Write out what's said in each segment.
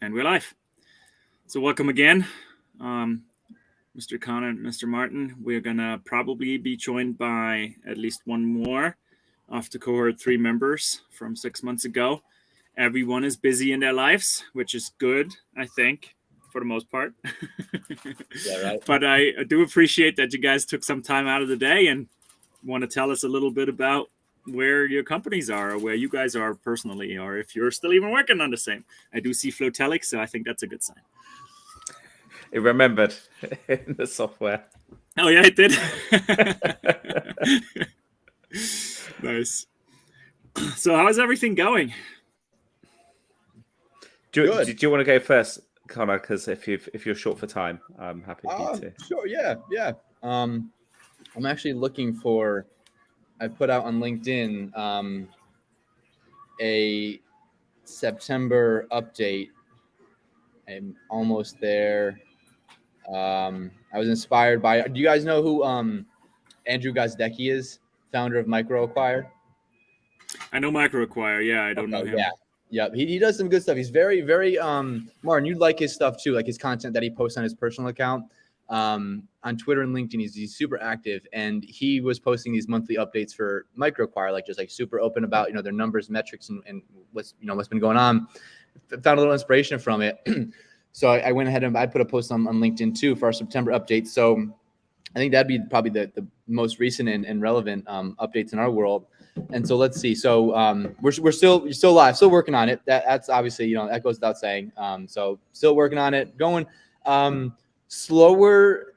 And we're live. So welcome again, Mr. Connor and Mr. Martin. We're gonna probably be joined by at least one more of the cohort 3 members from 6 months ago. Everyone is busy in their lives, which is good, I think, for the most part. Yeah, right. But I do appreciate that you guys took some time out of the day and want to tell us a little bit about where your companies are, or where you guys are personally, or if you're still even working on the same. I do see Flotelic, so I think that's a good sign. It remembered in the software. Oh yeah, it did. Nice. So how's everything going? Do you want to go first, Connor? Because if you're short for time, I'm happy for you to. Sure, yeah. I'm actually looking for. I put out on LinkedIn a September update. I'm almost there. I was inspired by. Do you guys know who Andrew Gazdecki is? Founder of MicroAcquire. I know MicroAcquire. Yeah, I don't know him. Yeah. He does some good stuff. He's very Martin, you'd like his stuff too, like his content that he posts on his personal account. On Twitter and LinkedIn, he's super active, and he was posting these monthly updates for MicroAcquire, just super open about their numbers, metrics, and what's been going on. Found a little inspiration from it. So I went ahead and I put a post on LinkedIn too for our September update. So I think that'd be probably the most recent and relevant updates in our world. And so let's see. So we're still live, still working on it. That's obviously that goes without saying. So still working on it, going slower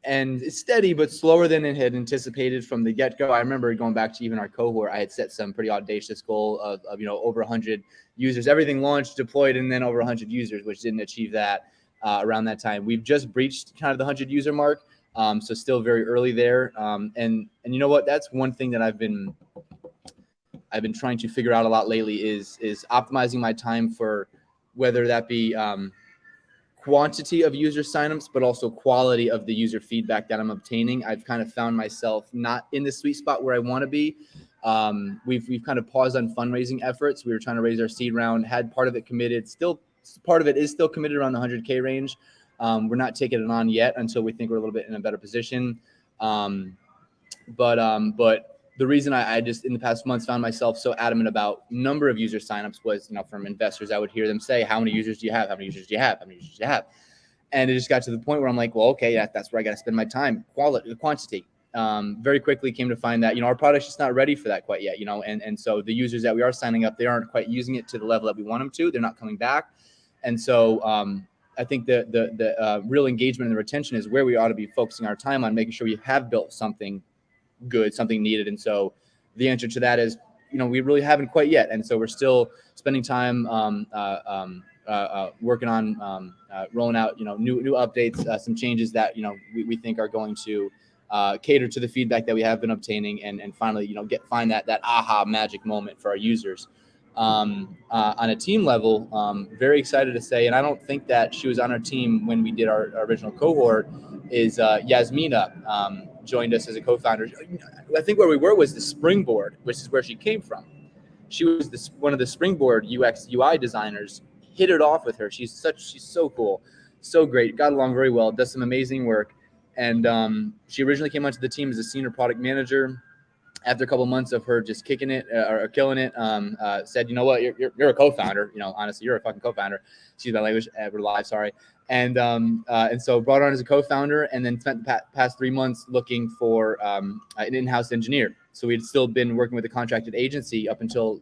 and steady, but slower than it had anticipated from the get-go. I remember going back to even our cohort, I had set some pretty audacious goal of over 100 users. Everything launched, deployed, and then over 100 users, which didn't achieve that around that time. We've just breached kind of the 100 user mark, so still very early there. And you know what? That's one thing that I've been trying to figure out a lot lately is optimizing my time for whether that be quantity of user signups, but also quality of the user feedback that I'm obtaining. I've kind of found myself not in the sweet spot where I want to be. We've kind of paused on fundraising efforts. We were trying to raise our seed round, had part of it committed. Still, part of it is still committed around the 100K range. We're not taking it on yet until we think we're a little bit in a better position. But the reason I just in the past months found myself so adamant about number of user signups was, from investors, I would hear them say, how many users do you have? How many users do you have? How many users do you have? And it just got to the point where I'm like, well, okay, that's where I got to spend my time. Quantity. Very quickly came to find that, our product's just not ready for that quite yet, and so the users that we are signing up, they aren't quite using it to the level that we want them to. They're not coming back. And so I think the real engagement and the retention is where we ought to be focusing our time on, making sure we have built something good, something needed. And so the answer to that is, we really haven't quite yet. And so we're still spending time working on rolling out, new updates, some changes that, we think are going to cater to the feedback that we have been obtaining and finally, find that aha magic moment for our users. On a team level, very excited to say, and I don't think that she was on our team when we did our original cohort, is Yasmina joined us as a co-founder. I think where we were was the Springboard, which is where she came from. She was one of the Springboard UX UI designers. Hit it off with her. She's so cool, so great. Got along very well. Does some amazing work. And she originally came onto the team as a senior product manager. After a couple of months of her just kicking it or killing it, said, you know what, you're a co-founder. Honestly, you're a fucking co-founder. Excuse my language. We're live, sorry. And so brought her on as a co-founder, and then spent the past 3 months looking for an in-house engineer. So we'd still been working with a contracted agency up until,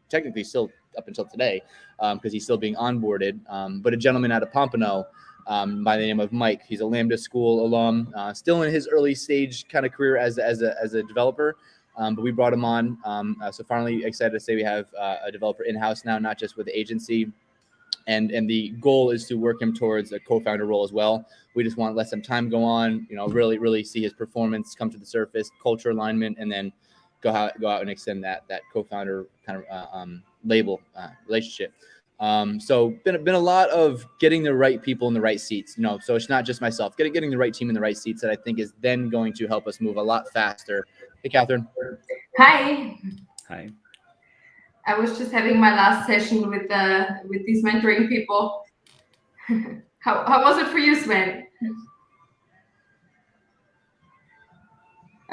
technically still up until today, because he's still being onboarded. But a gentleman out of Pompano by the name of Mike. He's a Lambda School alum, still in his early stage kind of career as a developer. But we brought him on. So finally excited to say we have a developer in-house now, not just with the agency. And the goal is to work him towards a co-founder role as well. We just want to let some time go on, really, really see his performance come to the surface, culture alignment, and then go out and extend that co-founder kind of label relationship. So been a lot of getting the right people in the right seats, so it's not just myself, getting the right team in the right seats that I think is then going to help us move a lot faster. Hey, Catherine. Hi. I was just having my last session with these mentoring people. How was it for you, Sven?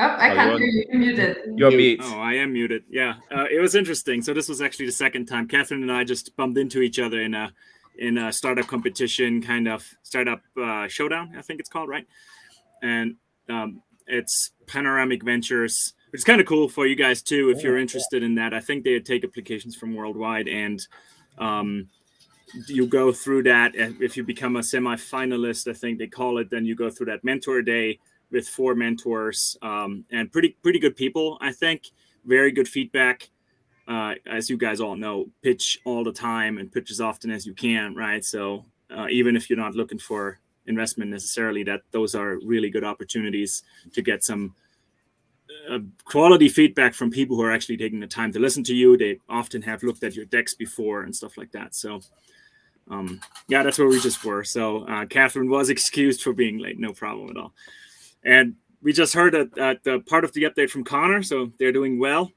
Oh, I can't hear you. You're muted. You're mute. Oh, I am muted. Yeah, it was interesting. So this was actually the second time Catherine and I just bumped into each other in a startup competition, kind of startup showdown, I think it's called, right? And it's Panoramic Ventures. It's kind of cool for you guys too if you're interested in that. I think they take applications from worldwide, and you go through that. If you become a semi-finalist, I think they call it, then you go through that mentor day with 4 mentors, and pretty good people, I think. Very good feedback. As you guys all know, pitch all the time and pitch as often as you can, right? So even if you're not looking for investment necessarily, that those are really good opportunities to get some quality feedback from people who are actually taking the time to listen to you. They often have looked at your decks before and stuff like that. So yeah, that's where we just were. So Catherine was excused for being late, no problem at all. And we just heard the part of the update from Connor, so they're doing well.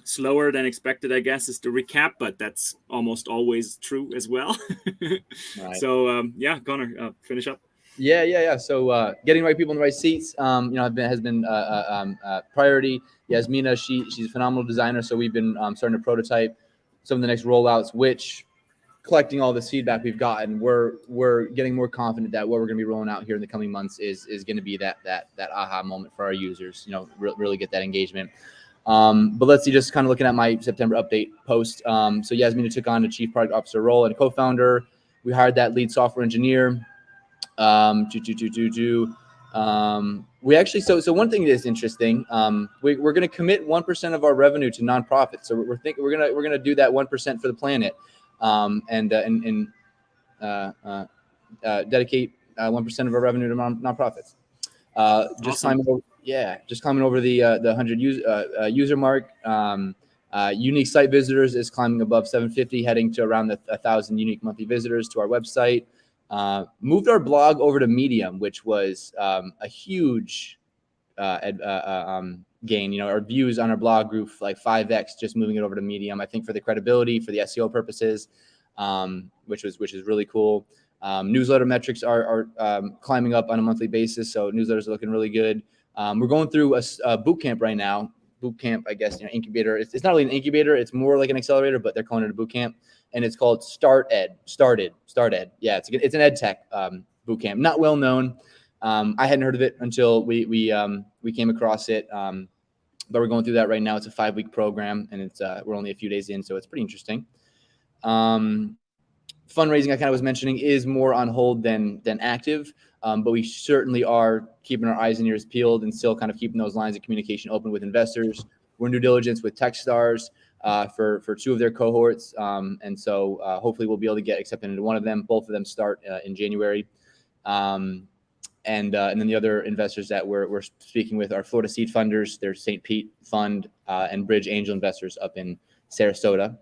Slower than expected, I guess, is the recap, but that's almost always true as well. Right. So yeah, Connor, finish up. Yeah. So getting the right people in the right seats, has been priority. Yasmina, she's a phenomenal designer. So we've been starting to prototype some of the next rollouts, which, collecting all this feedback we've gotten, we're getting more confident that what we're going to be rolling out here in the coming months is going to be that aha moment for our users. Really get that engagement. But let's see, just kind of looking at my September update post. So Yasmina took on a chief product officer role and a co-founder. We hired that lead software engineer. We actually, so one thing that's interesting, we're going to commit 1% of our revenue to nonprofits. So we're going to do that 1% for the planet, and dedicate 1% of our revenue to nonprofits. Just Awesome. climbing over the 100 user mark. Unique site visitors is climbing above 750, heading to around 1,000 unique monthly visitors to our website. Moved our blog over to Medium, which was a huge gain. Our views on our blog grew like 5x just moving it over to Medium. I think for the credibility, for the SEO purposes, which is really cool. Newsletter metrics are climbing up on a monthly basis, so newsletters are looking really good. We're going through a boot camp right now. Boot camp, I guess, incubator. It's not really an incubator; it's more like an accelerator, but they're calling it a boot camp, and it's called Started. Yeah, it's an ed tech boot camp. Not well known. I hadn't heard of it until we came across it. But we're going through that right now. It's a 5-week program, and we're only a few days in, so it's pretty interesting. Fundraising, I kind of was mentioning, is more on hold than active, but we certainly are keeping our eyes and ears peeled and still kind of keeping those lines of communication open with investors. We're in due diligence with Techstars for 2 of their cohorts, and so hopefully we'll be able to get accepted into one of them. Both of them start in January, and then the other investors that we're speaking with are Florida Seed Funders, their St. Pete Fund, and Bridge Angel Investors up in Sarasota.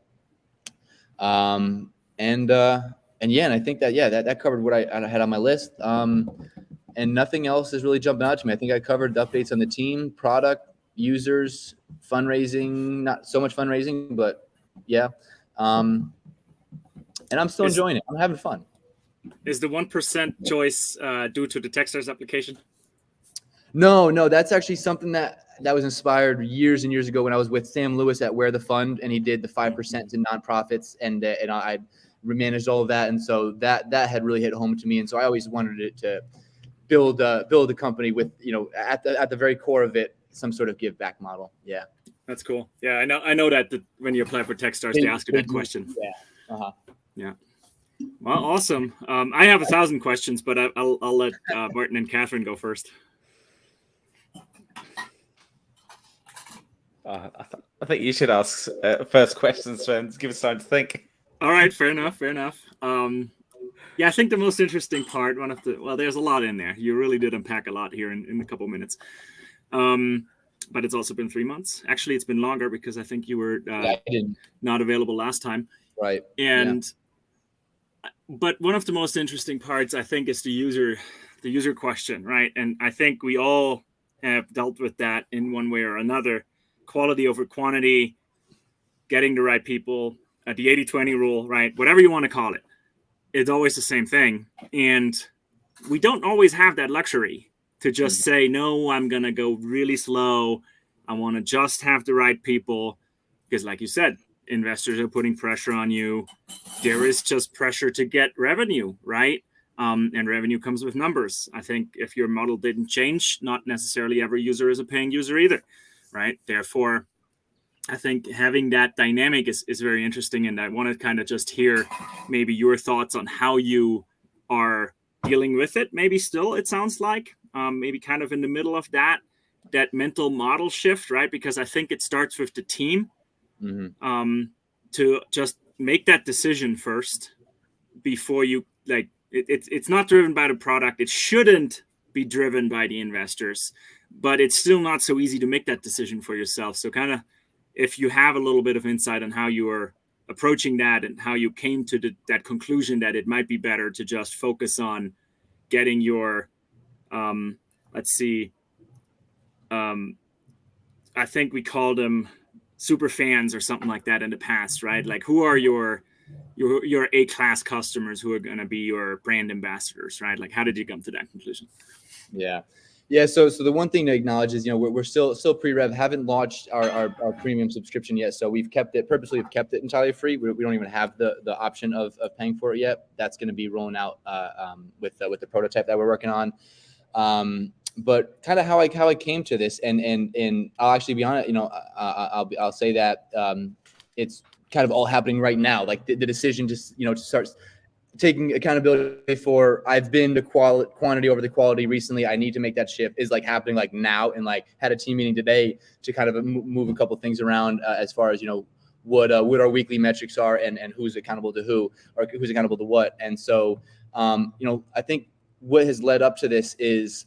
And I think that covered what I had on my list. And nothing else is really jumping out to me. I think I covered the updates on the team, product, users, fundraising, not so much fundraising, but yeah. And I'm still enjoying it. I'm having fun. Is the 1% choice due to the Techstars application? No, that's actually something that was inspired years and years ago when I was with Sam Lewis at Where the Fund, and he did the 5% to nonprofits, and I managed all of that, and so that had really hit home to me, and so I always wanted it to build a company with at the very core of it some sort of give back model. Yeah, that's cool. Yeah, I know that when you apply for Techstars, they ask you that question. Yeah. Yeah. Well, awesome. I have 1,000 questions, but I'll let Martin and Catherine go first. I think you should ask first questions, friends. Give us time to think. All right, fair enough. Yeah, I think the most interesting part, there's a lot in there. You really did unpack a lot here in a couple minutes. But it's also been 3 months. Actually, it's been longer because I think you were not available last time. Right. But one of the most interesting parts, I think, is the user question, right? And I think we all have dealt with that in one way or another. Quality over quantity, getting the right people, the 80-20 rule, right? Whatever you want to call it, it's always the same thing. And we don't always have that luxury to just say, no, I'm going to go really slow. I want to just have the right people. Because like you said, investors are putting pressure on you. There is just pressure to get revenue, right? And revenue comes with numbers. I think if your model didn't change, not necessarily every user is a paying user either, right? Therefore, I think having that dynamic is very interesting. And I want to kind of just hear maybe your thoughts on how you are dealing with it. Maybe still, it sounds like maybe kind of in the middle of that mental model shift, right? Because I think it starts with the team to just make that decision first before you like it's not driven by the product. It shouldn't be driven by the investors, but it's still not so easy to make that decision for yourself. So kind of if you have a little bit of insight on how you are approaching that and how you came to that conclusion that it might be better to just focus on getting your I think we called them super fans or something like that in the past, right? Like who are your A-class customers who are going to be your brand ambassadors, right? Like how did you come to that conclusion? Yeah. So the one thing to acknowledge is, we're still pre-rev, haven't launched our premium subscription yet. So we've kept it entirely free. We don't even have the option of paying for it yet. That's going to be rolling out with the prototype that we're working on. But kind of how I came to this, and I'll actually be honest, I'll say that it's kind of all happening right now. Like the decision to start taking accountability for I've been the quantity over the quality recently. I need to make that shift is like happening like now, and like had a team meeting today to kind of move a couple things around as far as what our weekly metrics are and who's accountable to who or who's accountable to what. And so I think what has led up to this is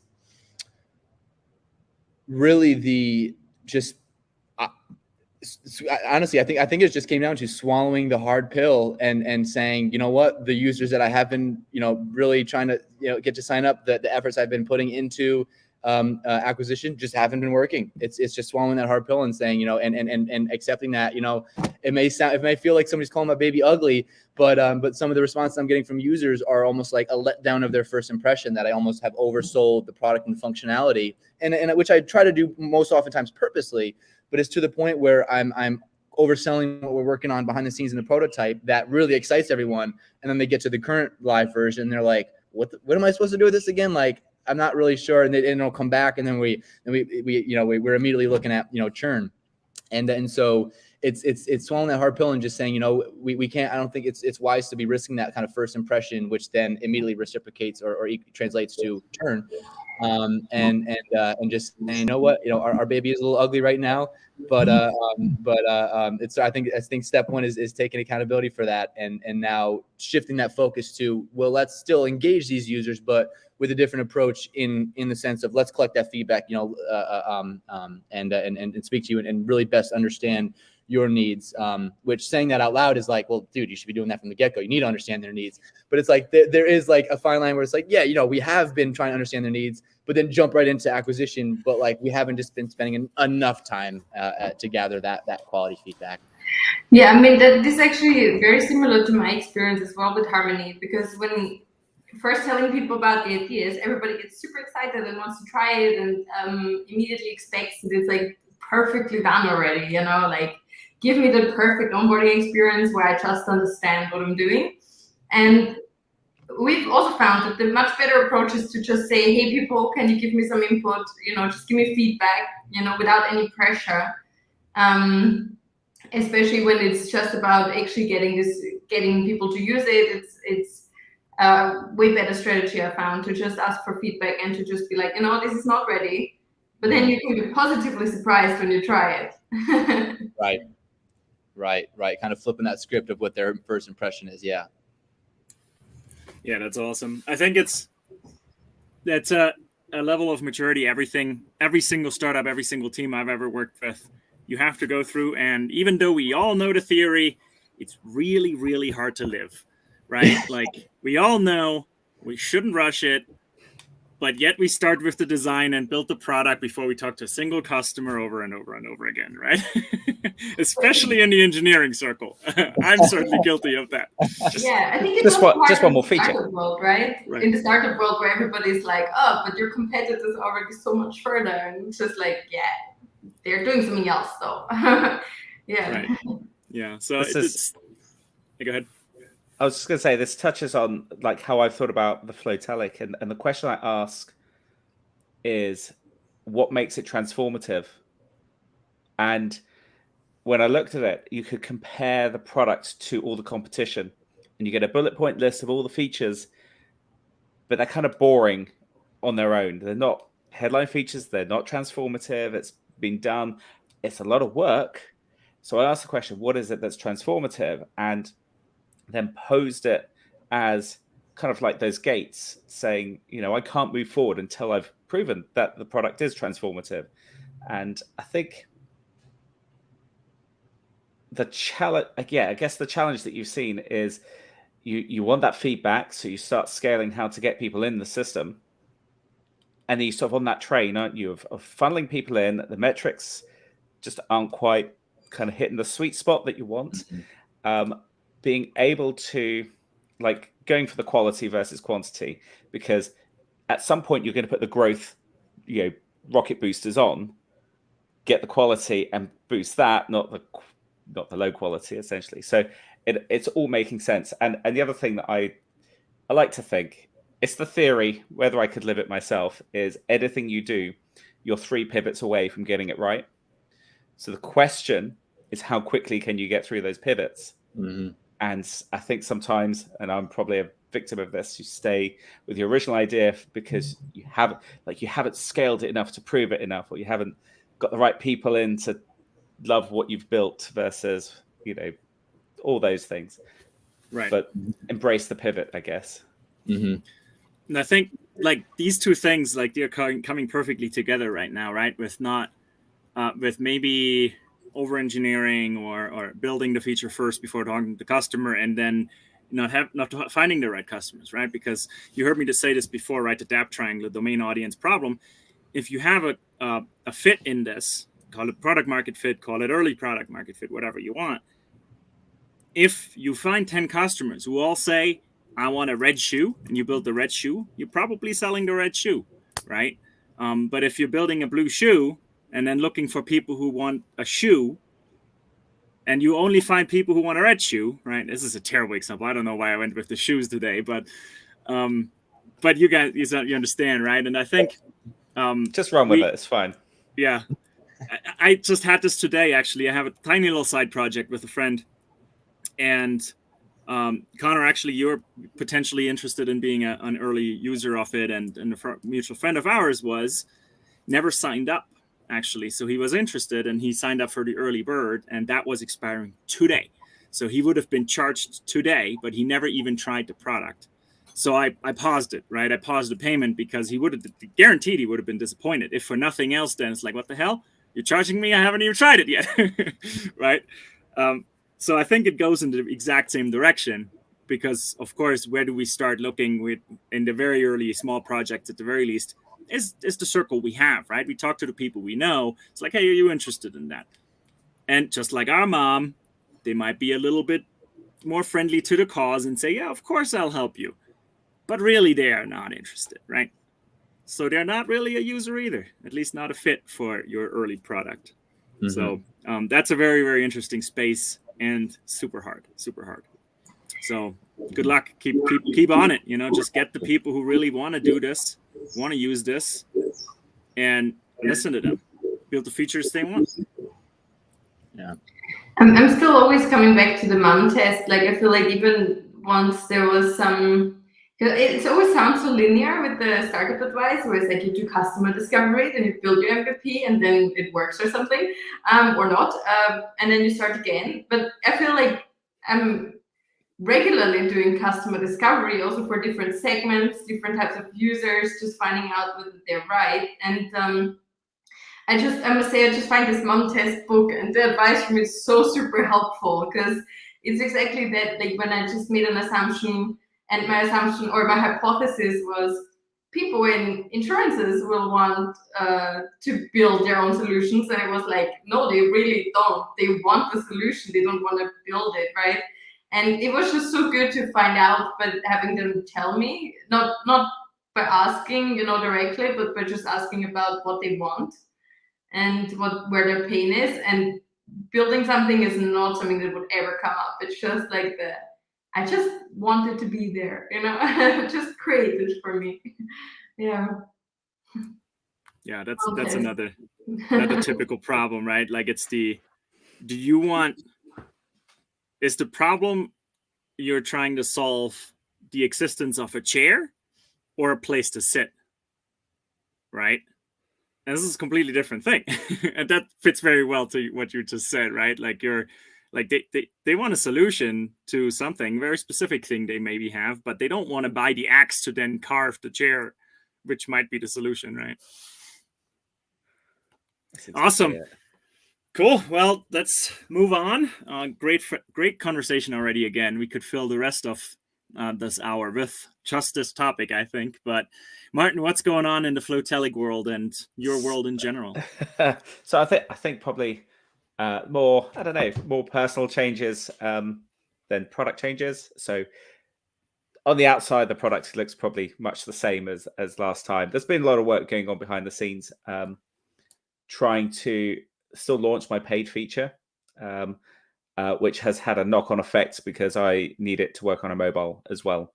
really honestly, I think it just came down to swallowing the hard pill and saying, you know what, the users that I have been, really trying to, get to sign up, the efforts I've been putting into acquisition just haven't been working. It's just swallowing that hard pill and saying, and accepting that, it may feel like somebody's calling my baby ugly, but some of the responses I'm getting from users are almost like a letdown of their first impression, that I almost have oversold the product and functionality, and which I try to do most oftentimes purposely. But it's to the point where I'm overselling what we're working on behind the scenes in the prototype that really excites everyone. And then they get to the current live version and they're like, what am I supposed to do with this again? Like, I'm not really sure. And it'll come back. And then we're immediately looking at, churn. And so it's swallowing that hard pill and just saying, we can't, I don't think it's wise to be risking that kind of first impression, which then immediately reciprocates or translates to churn. And just saying, you know what, our baby is a little ugly right now, but it's, I think step one is taking accountability for that, and now shifting that focus to, well, let's still engage these users, but with a different approach in the sense of let's collect that feedback, and speak to you and really best understand your needs, which saying that out loud is like, well, dude, you should be doing that from the get-go. You need to understand their needs. But it's like there is like a fine line where it's like, yeah, we have been trying to understand their needs, but then jump right into acquisition. But like we haven't just been spending enough time to gather that quality feedback. Yeah, I mean, this is actually very similar to my experience as well with Harmony, because when first telling people about the ideas, everybody gets super excited and wants to try it and immediately expects that it's like perfectly done already, like give me the perfect onboarding experience where I just understand what I'm doing. And we've also found that the much better approach is to just say, hey, people, can you give me some input? Just give me feedback, without any pressure. Especially when it's just about actually getting people to use it. It's a way better strategy, I found, to just ask for feedback and to just be like, this is not ready. But then you can be positively surprised when you try it. Right. Kind of flipping that script of what their first impression is. Yeah. Yeah, that's awesome. I think that's a level of maturity. Every single startup, every single team I've ever worked with, you have to go through. And even though we all know the theory, it's really, really hard to live, right? Like we all know we shouldn't rush it, but yet we start with the design and build the product before we talk to a single customer over and over and over again, right? Especially in the engineering circle. I'm certainly guilty of that. Yeah, I think it's Just also one part more of the feature. startup world, right? Right. In the startup world where everybody's like, oh, but your competitors are already so much further. And it's just like, yeah, they're doing something else though. Yeah. Right. Yeah. So go ahead. I was just going to say, this touches on like how I've thought about the Flowtelic, and the question I ask is, what makes it transformative? And when I looked at it, you could compare the product to all the competition, and you get a bullet point list of all the features, but they're kind of boring on their own. They're not headline features. They're not transformative. It's been done. It's a lot of work. So I asked the question, what is it that's transformative? And then posed it as kind of like those gates saying, I can't move forward until I've proven that the product is transformative. And I think the challenge, I guess the challenge that you've seen is you want that feedback. So you start scaling how to get people in the system. And then you sort of on that train, aren't you, of funneling people in. The metrics just aren't quite kind of hitting the sweet spot that you want. Being able to like going for the quality versus quantity, because at some point you're going to put the growth, rocket boosters on, get the quality and boost that, not the low quality essentially. So it's all making sense. And the other thing that I like to think, it's the theory, whether I could live it myself, is anything you do, you're 3 pivots away from getting it right. So the question is, how quickly can you get through those pivots? Mm-hmm. And I think sometimes, and I'm probably a victim of this, you stay with your original idea because you haven't scaled it enough to prove it enough, or you haven't got the right people in to love what you've built versus, all those things. Right. But embrace the pivot, I guess. Mm-hmm. And I think like these two things, like they're coming perfectly together right now, right? With maybe over engineering or building the feature first before talking to the customer, and then not finding the right customers, right? Because you heard me just say this before, right? The DAP triangle, domain audience problem. If you have a fit in this, call it product market fit, call it early product market fit, whatever you want. If you find 10 customers who all say, I want a red shoe, and you build the red shoe, you're probably selling the red shoe, right? But if you're building a blue shoe and then looking for people who want a shoe, and you only find people who want a red shoe, right? This is a terrible example. I don't know why I went with the shoes today, but you guys, you understand, right? And I think just run with it. It's fine. Yeah, I just had this today. Actually, I have a tiny little side project with a friend, and Connor, actually, you're potentially interested in being an early user of it, and a mutual friend of ours never signed up, actually. So he was interested, and he signed up for the early bird, and that was expiring today. So he would have been charged today, but he never even tried the product. So I paused it, right? I paused the payment because he would have guaranteed he would have been disappointed. If for nothing else, then it's like, what the hell? You're charging me? I haven't even tried it yet, right? So I think it goes in the exact same direction, because, of course, where do we start looking with in the very early small projects, at the very least, is the circle we have, right? We talk to the people we know. It's like, hey, are you interested in that? And just like our mom, they might be a little bit more friendly to the cause and say, yeah, of course I'll help you. But really, they are not interested, right? So they're not really a user either, at least not a fit for your early product. Mm-hmm. So that's a very, very interesting space. And super hard. So good luck. Keep on it. Just get the people who really want to do this, want to use this, and listen to them. Build the features they want. Yeah. I'm still always coming back to the mom test. Like, I feel like even once there was some, it always sounds so linear with the startup advice, where it's like you do customer discovery, then you build your MVP, and then it works or something, or not, and then you start again. But I feel like I'm regularly doing customer discovery also for different segments, different types of users, just finding out whether they're right. And I must say, I just find this mom test book and the advice from it is so super helpful, because it's exactly that. Like, when I just made an assumption, and my assumption or my hypothesis was people in insurances will want to build their own solutions, and it was like, no, they really don't. They want the solution, they don't want to build it, right? And it was just so good to find out, but having them tell me, not by asking, directly, but by just asking about what they want and where their pain is. And building something is not something that would ever come up. It's just like I just want it to be there, just create it for me. Yeah. Yeah, that's another typical problem, right? Like is the problem you're trying to solve the existence of a chair or a place to sit, right? And this is a completely different thing. And that fits very well to what you just said, right? Like they want a solution to something, very specific thing they maybe have, but they don't want to buy the axe to then carve the chair, which might be the solution, right? Exactly awesome. It. Cool. Well, let's move on. Great conversation already. Again, we could fill the rest of this hour with just this topic, I think. But Martin, what's going on in the Flowtelic world and your world in general? So I think probably more personal changes than product changes. So on the outside, the product looks probably much the same as last time. There's been a lot of work going on behind the scenes, trying to still launch my paid feature, which has had a knock-on effect because I need it to work on a mobile as well.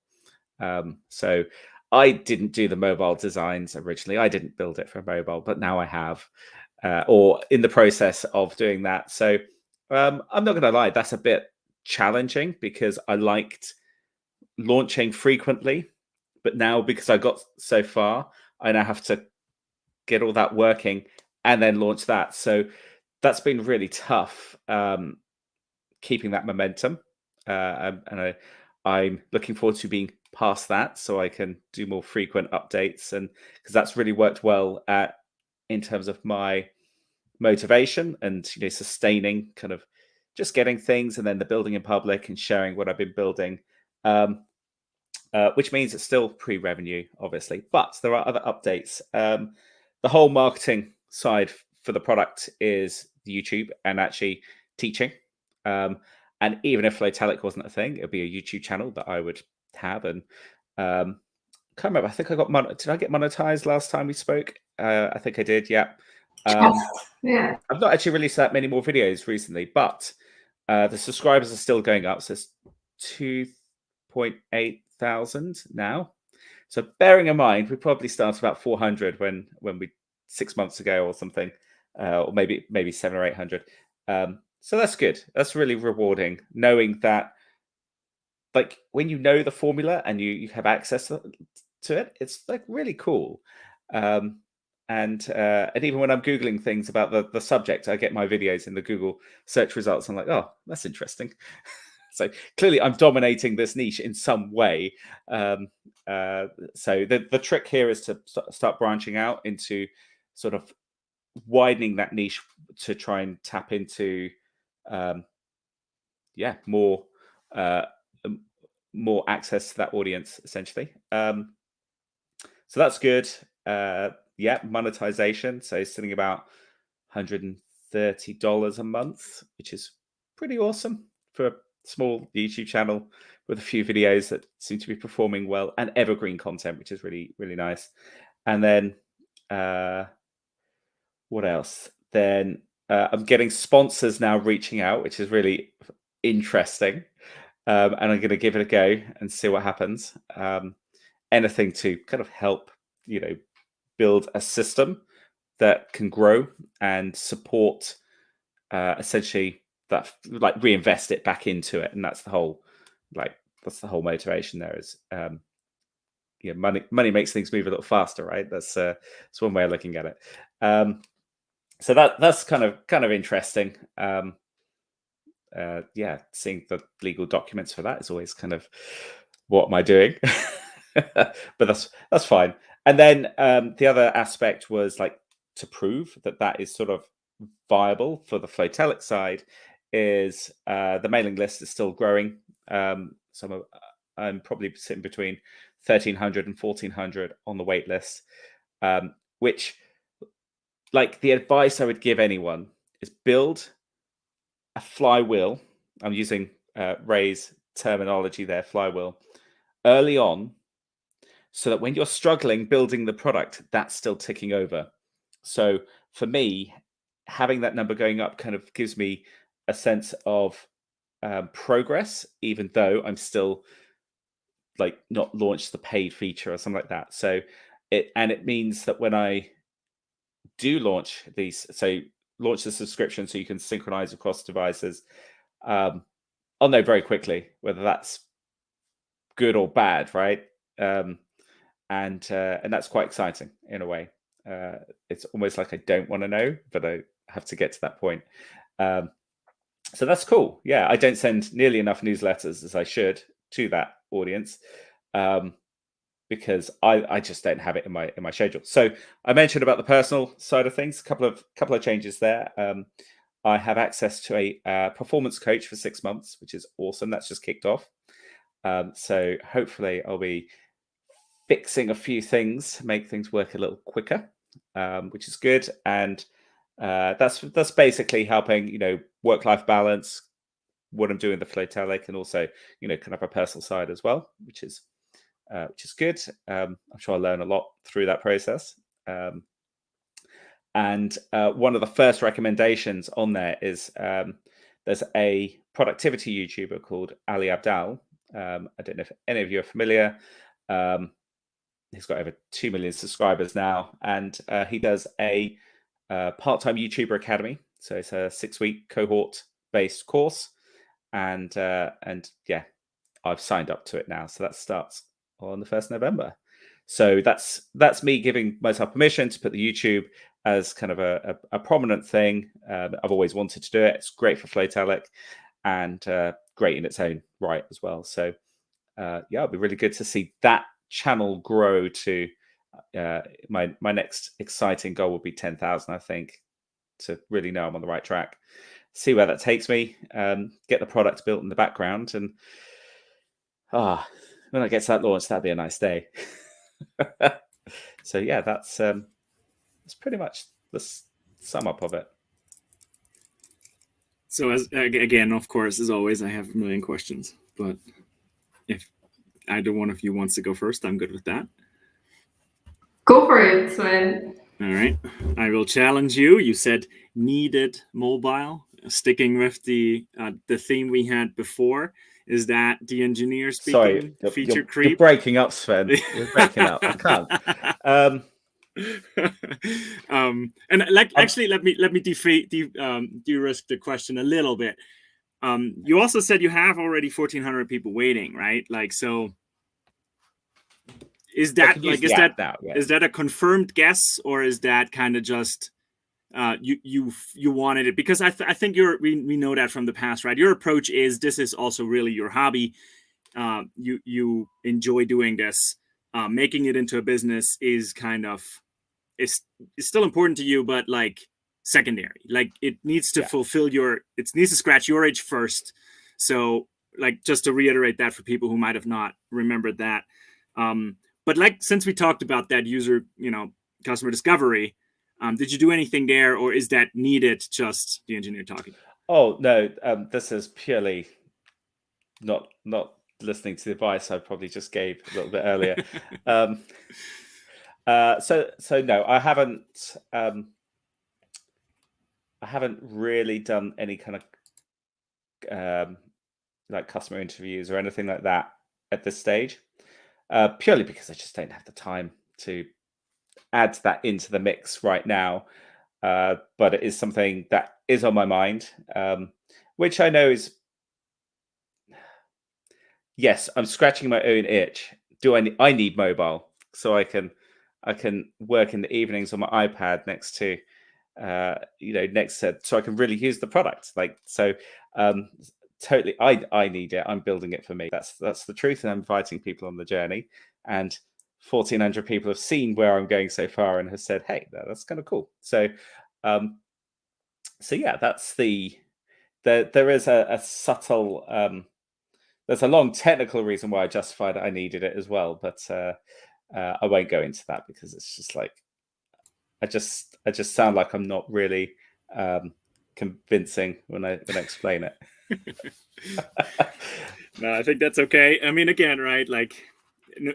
So I didn't do the mobile designs originally. I didn't build it for mobile, but now I have, or in the process of doing that. So I'm not going to lie, that's a bit challenging because I liked launching frequently, but now because I got so far, I now have to get all that working and then launch that. So that's been really tough, keeping that momentum. And I'm looking forward to being past that so I can do more frequent updates, and because that's really worked well in terms of my motivation and sustaining kind of just getting things and then the building in public and sharing what I've been building, which means it's still pre-revenue, obviously, but there are other updates. The whole marketing side for the product is the YouTube and actually teaching. And even if Flowtelic wasn't a thing, it'd be a YouTube channel that I would have. And can't remember. I think did I get monetized last time we spoke? I think I did. Yeah. Yeah. I've not actually released that many more videos recently, but the subscribers are still going up. So it's 2.8 thousand now. So bearing in mind, we probably started about 400 when we 6 months ago or something, or maybe 700 or 800. So that's good. That's really rewarding, knowing that, like, when you know the formula and you have access to it, it's like really cool. And even when I'm Googling things about the subject, I get my videos in the Google search results. I'm like, oh, that's interesting. So clearly I'm dominating this niche in some way. So the trick here is to start branching out into sort of widening that niche to try and tap into more access to that audience, essentially. So that's good. Monetization. So sitting about $130 a month, which is pretty awesome for a small YouTube channel with a few videos that seem to be performing well, and evergreen content, which is really, really nice. And then what else? Then I'm getting sponsors now reaching out, which is really interesting. And I'm going to give it a go and see what happens. Anything to kind of help, build a system that can grow and support, essentially, that, like, reinvest it back into it. And that's the whole motivation there is, money makes things move a little faster, right? That's one way of looking at it. So that's kind of interesting. Seeing the legal documents for that is always kind of, what am I doing? But that's fine. And then the other aspect was, like, to prove that is sort of viable for the Flowtelic side is the mailing list is still growing. So I'm probably sitting between 1,300 and 1,400 on the wait list, which, like, the advice I would give anyone is build a flywheel. I'm using Ray's terminology there, flywheel, early on, so that when you're struggling building the product, that's still ticking over. So for me, having that number going up kind of gives me a sense of progress, even though I'm still like not launched the paid feature or something like that. So it means that when I do launch these, so launch the subscription so you can synchronize across devices, I'll know very quickly whether that's good or bad, right? And that's quite exciting in a way. It's almost like I don't want to know, but I have to get to that point. So that's cool. Yeah, I don't send nearly enough newsletters as I should to that audience, because I just don't have it in my schedule. So I mentioned about the personal side of things. A couple of changes there. I have access to a performance coach for 6 months, which is awesome. That's just kicked off. So hopefully I'll be fixing a few things to make things work a little quicker, which is good. And that's basically helping, work-life balance, what I'm doing the Flowtelic, and also, kind of a personal side as well, which is good. I'm sure I'll learn a lot through that process. And one of the first recommendations on there is there's a productivity YouTuber called Ali Abdal. I don't know if any of you are familiar. He's got over 2 million subscribers now, and he does a part-time YouTuber Academy. So it's a 6-week cohort-based course, and yeah, I've signed up to it now. So that starts on the 1st of November. So that's me giving myself permission to put the YouTube as kind of a prominent thing. I've always wanted to do it. It's great for Flowtelic, and great in its own right as well. So yeah, it'll be really good to see that channel grow to my next exciting goal would be 10,000, I think, to really know I'm on the right track. See where that takes me. Get the product built in the background, and when I get to that launch, that'd be a nice day. So yeah, that's pretty much the sum up of it. So again, of course, as always, I have a million questions, but if either one of you wants to go first, I'm good with that. Go for it, Sven. All right. I will challenge you. You said needed mobile. Sticking with the theme we had before. Is that the engineer speaking? Sorry, feature creep? You're breaking up, Sven. You're breaking up. I can't. And actually, let me de-risk the question a little bit. You also said you have already 1,400 people waiting, right? Like, so is that is that a confirmed guess, or is that kind of just you wanted it? Because I think we know that from the past, right? Your approach is this is also really your hobby. You enjoy doing this. Making it into a business is kind of it's still important to you, but like secondary. Like it needs to fulfill it needs to scratch your itch first. So like just to reiterate that for people who might have not remembered that. But like since we talked about that user, customer discovery, did you do anything there, or is that needed just the engineer talking? Oh no, this is purely not listening to the advice I probably just gave a little bit earlier. So no, I haven't really done any kind of like customer interviews or anything like that at this stage, purely because I just don't have the time to add that into the mix right now. But it is something that is on my mind, which I know is, yes, I'm scratching my own itch. I need mobile so I can work in the evenings on my iPad next to so I can really use the product. Like, so totally I need it. I'm building it for me. That's the truth, and I'm inviting people on the journey. And 1,400 people have seen where I'm going so far and have said, hey, that's kind of cool. So yeah, that's there is a subtle there's a long technical reason why I justified I needed it as well, but I won't go into that because it's just like I just sound like I'm not really convincing when I explain it. No, I think that's okay. I mean, again, right? Like,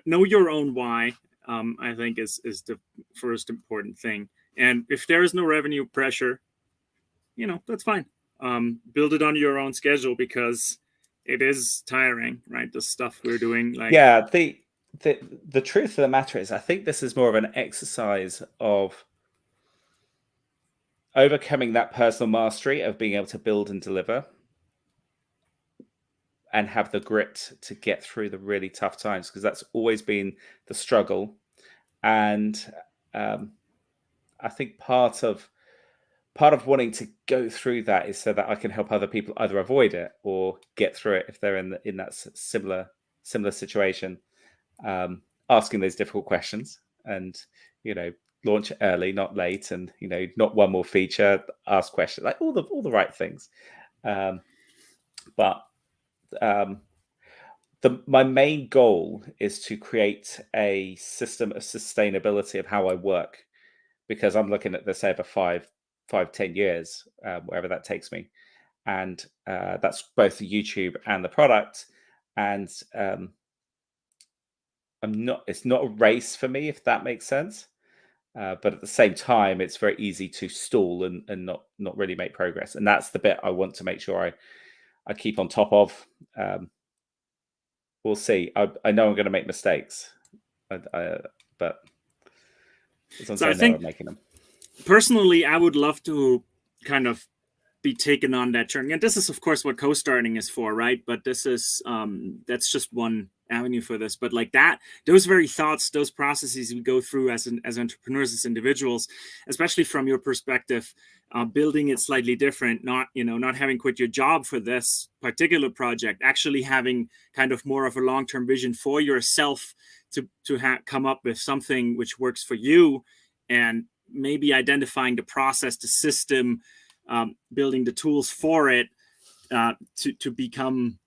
know your own why. I think is the first important thing. And if there is no revenue pressure, that's fine. Build it on your own schedule because it is tiring, right? The stuff we're doing, like the truth of the matter is, I think this is more of an exercise of overcoming that personal mastery of being able to build and deliver and have the grit to get through the really tough times, because that's always been the struggle. And I think part of wanting to go through that is so that I can help other people either avoid it or get through it if they're in that similar situation. Asking those difficult questions and launch early, not late, and not one more feature, ask questions, like all the right things. But my main goal is to create a system of sustainability of how I work, because I'm looking at this over 5-10 years, wherever that takes me, and that's both the YouTube and the product. And it's not a race for me, if that makes sense. But at the same time, it's very easy to stall and not really make progress. And that's the bit I want to make sure I keep on top of. We'll see. I know I'm going to make mistakes, but as long as I know I'm making them. Personally, I would love to kind of be taken on that journey. And this is, of course, what co-starting is for, right? But this is that's just one avenue for this. But like that, those very thoughts, those processes we go through as entrepreneurs, as individuals, especially from your perspective, building it slightly different, not having quit your job for this particular project, actually having kind of more of a long-term vision for yourself to come up with something which works for you, and maybe identifying the process, the system, building the tools for it to become,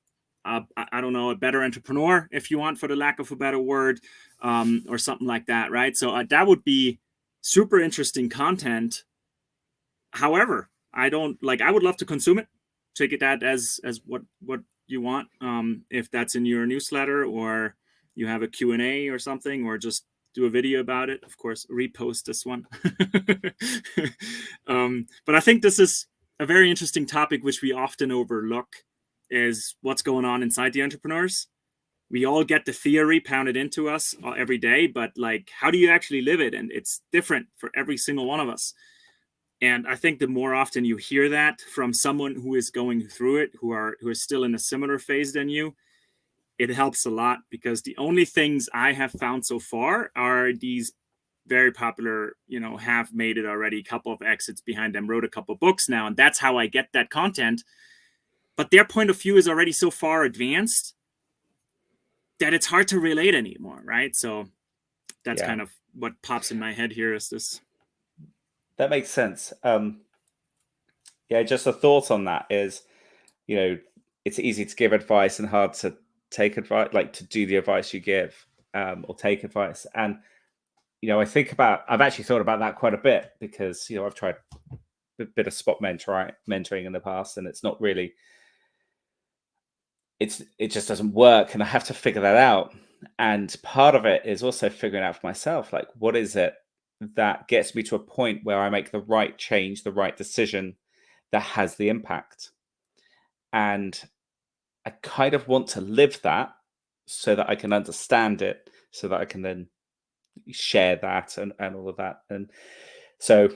I don't know, a better entrepreneur, if you want, for the lack of a better word, or something like that, right? So that would be super interesting content. However, I would love to consume it. Take it as what you want. If that's in your newsletter, or you have a Q&A or something, or just do a video about it, of course, repost this one. But I think this is a very interesting topic, which we often overlook, is what's going on inside the entrepreneurs. We all get the theory pounded into us every day, but like, how do you actually live it? And it's different for every single one of us. And I think the more often you hear that from someone who is going through it, who is still in a similar phase than you, it helps a lot, because the only things I have found so far are these very popular, have made it already, a couple of exits behind them, wrote a couple of books now, and that's how I get that content. But their point of view is already so far advanced that it's hard to relate anymore, right? So that's kind of what pops in my head here is this. That makes sense. Just a thought on that is, it's easy to give advice and hard to take advice, like to do the advice you give, or take advice. And I've actually thought about that quite a bit, because I've tried a bit of spot mentoring in the past, and it's not really, it just doesn't work, and I have to figure that out. And part of it is also figuring out for myself, like, what is it that gets me to a point where I make the right change, the right decision that has the impact. And I kind of want to live that so that I can understand it, so that I can then share that and all of that. And so,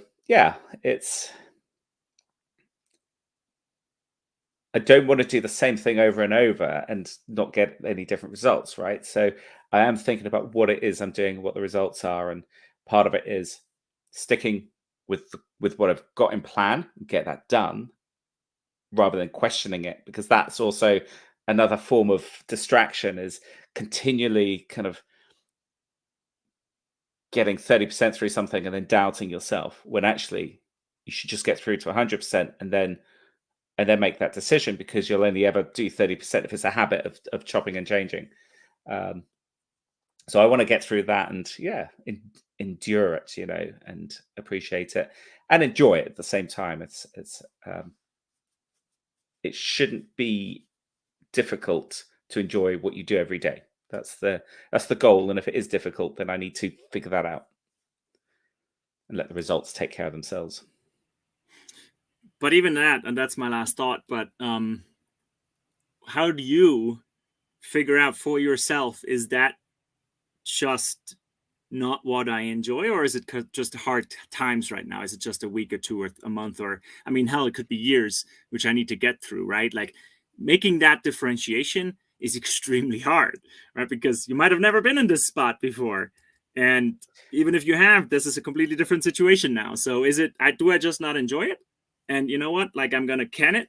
I don't want to do the same thing over and over and not get any different results, right? So I am thinking about what it is I'm doing, what the results are. And part of it is sticking with what I've got in plan, get that done, rather than questioning it, because that's also another form of distraction, is continually kind of getting 30% through something and then doubting yourself, when actually you should just get through to 100% and then and then make that decision, because you'll only ever do 30% if it's a habit of chopping and changing. So I want to get through that and endure it, and appreciate it and enjoy it at the same time. It shouldn't be difficult to enjoy what you do every day. That's the goal. And if it is difficult, then I need to figure that out and let the results take care of themselves. But even that, and that's my last thought, but how do you figure out for yourself, is that just not what I enjoy, or is it just hard times right now? Is it just a week or two or a month, or I mean, hell, it could be years, which I need to get through, right? Like, making that differentiation is extremely hard, right? Because you might have never been in this spot before, and even if you have, this is a completely different situation now. So do I just not enjoy it? And you know what? Like, I'm gonna can it.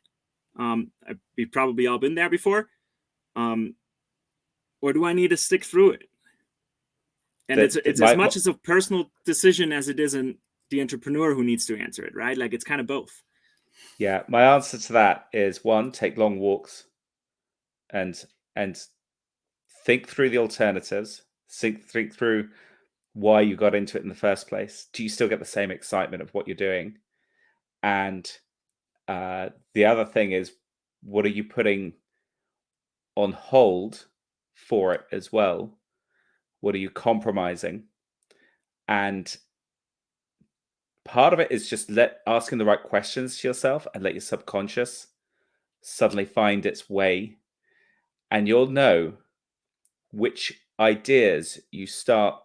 We've probably all been there before. Or do I need to stick through it? And it's as much as a personal decision as it is the entrepreneur who needs to answer it, right? Like, it's kind of both. Yeah, my answer to that is, one, take long walks and think through the alternatives. Think through why you got into it in the first place. Do you still get the same excitement of what you're doing? And the other thing is, what are you putting on hold for it as well? What are you compromising? And part of it is just asking the right questions to yourself and let your subconscious suddenly find its way. And you'll know which ideas you start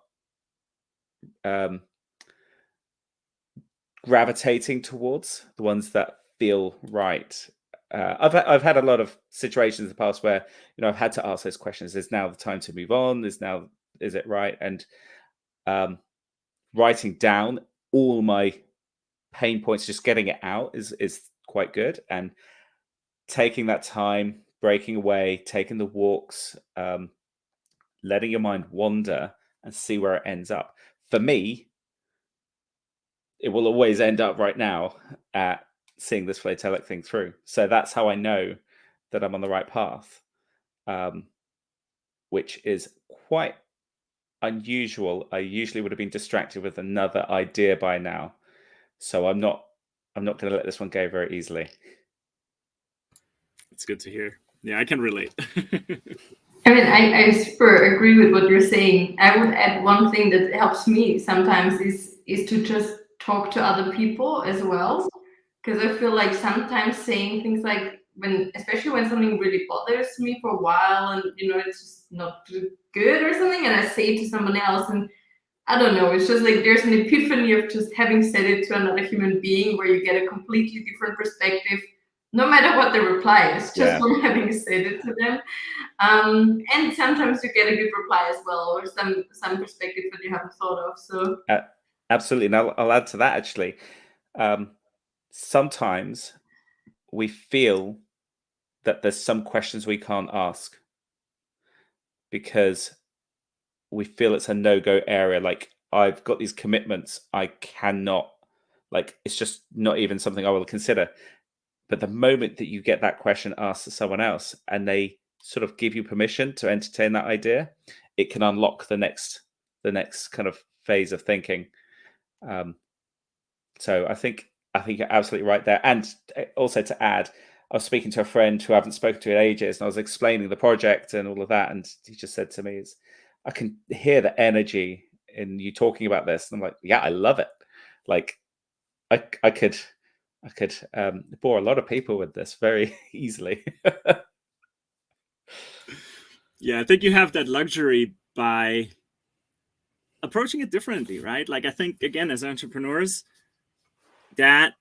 gravitating towards, the ones that feel right. I've had a lot of situations in the past where I've had to ask those questions. Is now the time to move on? Is it right? And writing down all my pain points, just getting it out is quite good. And taking that time, breaking away, taking the walks, letting your mind wander and see where it ends up. For me, it will always end up right now at seeing this Flotelic thing through. So that's how I know that I'm on the right path, which is quite unusual. I usually would have been distracted with another idea by now. So I'm not going to let this one go very easily. It's good to hear. Yeah, I can relate. I mean, I super agree with what you're saying. I would add one thing that helps me sometimes is to just talk to other people as well. Because I feel like sometimes saying things like, especially when something really bothers me for a while and, it's just not good or something, and I say it to someone else, and I don't know, it's just like there's an epiphany of just having said it to another human being where you get a completely different perspective, no matter what the reply is, just from having said it to them. And sometimes you get a good reply as well, or some perspective that you haven't thought of. So absolutely. And I'll add to that, actually. Sometimes we feel that there's some questions we can't ask because we feel it's a no-go area. Like, I've got these commitments, I cannot, like, it's just not even something I will consider. But the moment that you get that question asked to someone else and they sort of give you permission to entertain that idea, it can unlock the next kind of phase of thinking. So I think you're absolutely right there. And also to add, I was speaking to a friend who I haven't spoken to in ages, and I was explaining the project and all of that, and he just said to me, I can hear the energy in you talking about this. And I'm like, yeah, I love it. Like, I could bore a lot of people with this very easily. Yeah, I think you have that luxury by approaching it differently, right? Like, I think, again, as entrepreneurs, that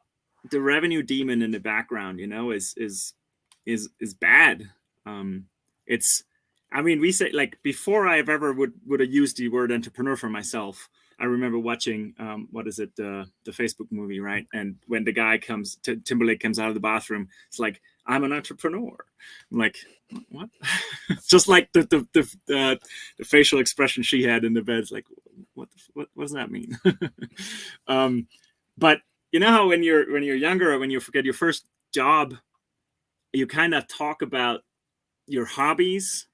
the revenue demon in the background, is bad. I mean, we say, like, before I ever would have used the word entrepreneur for myself, I remember watching the Facebook movie, right? And when the guy Timberlake comes out of the bathroom, it's like, I'm an entrepreneur. I'm like, what? Just like the facial expression she had in the bed. It's like, what does that mean? But you know how when you're younger, or when you forget your first job, you kind of talk about your hobbies,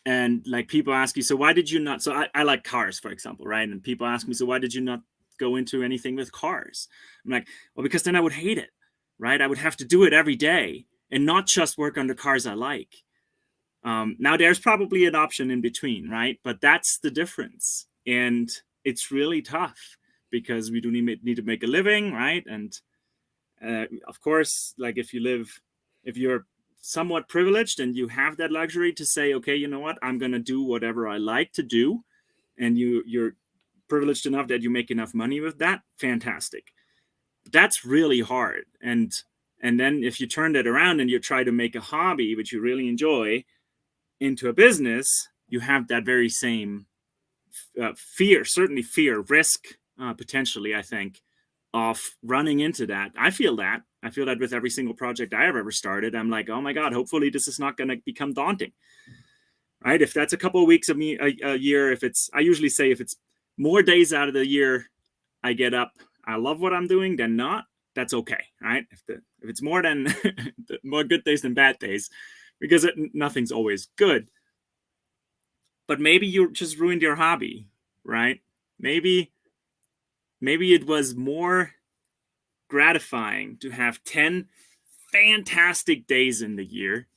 and like people ask you, so why did you not? So I like cars, for example, right? And people ask me, so why did you not go into anything with cars? I'm like, well, because then I would hate it, right? I would have to do it every day and not just work on the cars I like. Now there's probably an option in between, right? But that's the difference. And it's really tough because we do need to make a living, right? And of course, like if you're somewhat privileged and you have that luxury to say, okay, you know what, I'm going to do whatever I like to do. And you're privileged enough that you make enough money with that, fantastic. But that's really hard. And then if you turn that around and you try to make a hobby, which you really enjoy, into a business, you have that very same fear, risk, potentially, I think, of running into that. I feel that with every single project I have ever started. I'm like, oh my God, hopefully this is not going to become daunting, right? If that's a couple of weeks of me a year, I usually say if it's more days out of the year I get up, I love what I'm doing, then not, that's okay, right? If it's more than more good days than bad days, because nothing's always good. But maybe you just ruined your hobby, right? Maybe it was more gratifying to have 10 fantastic days in the year.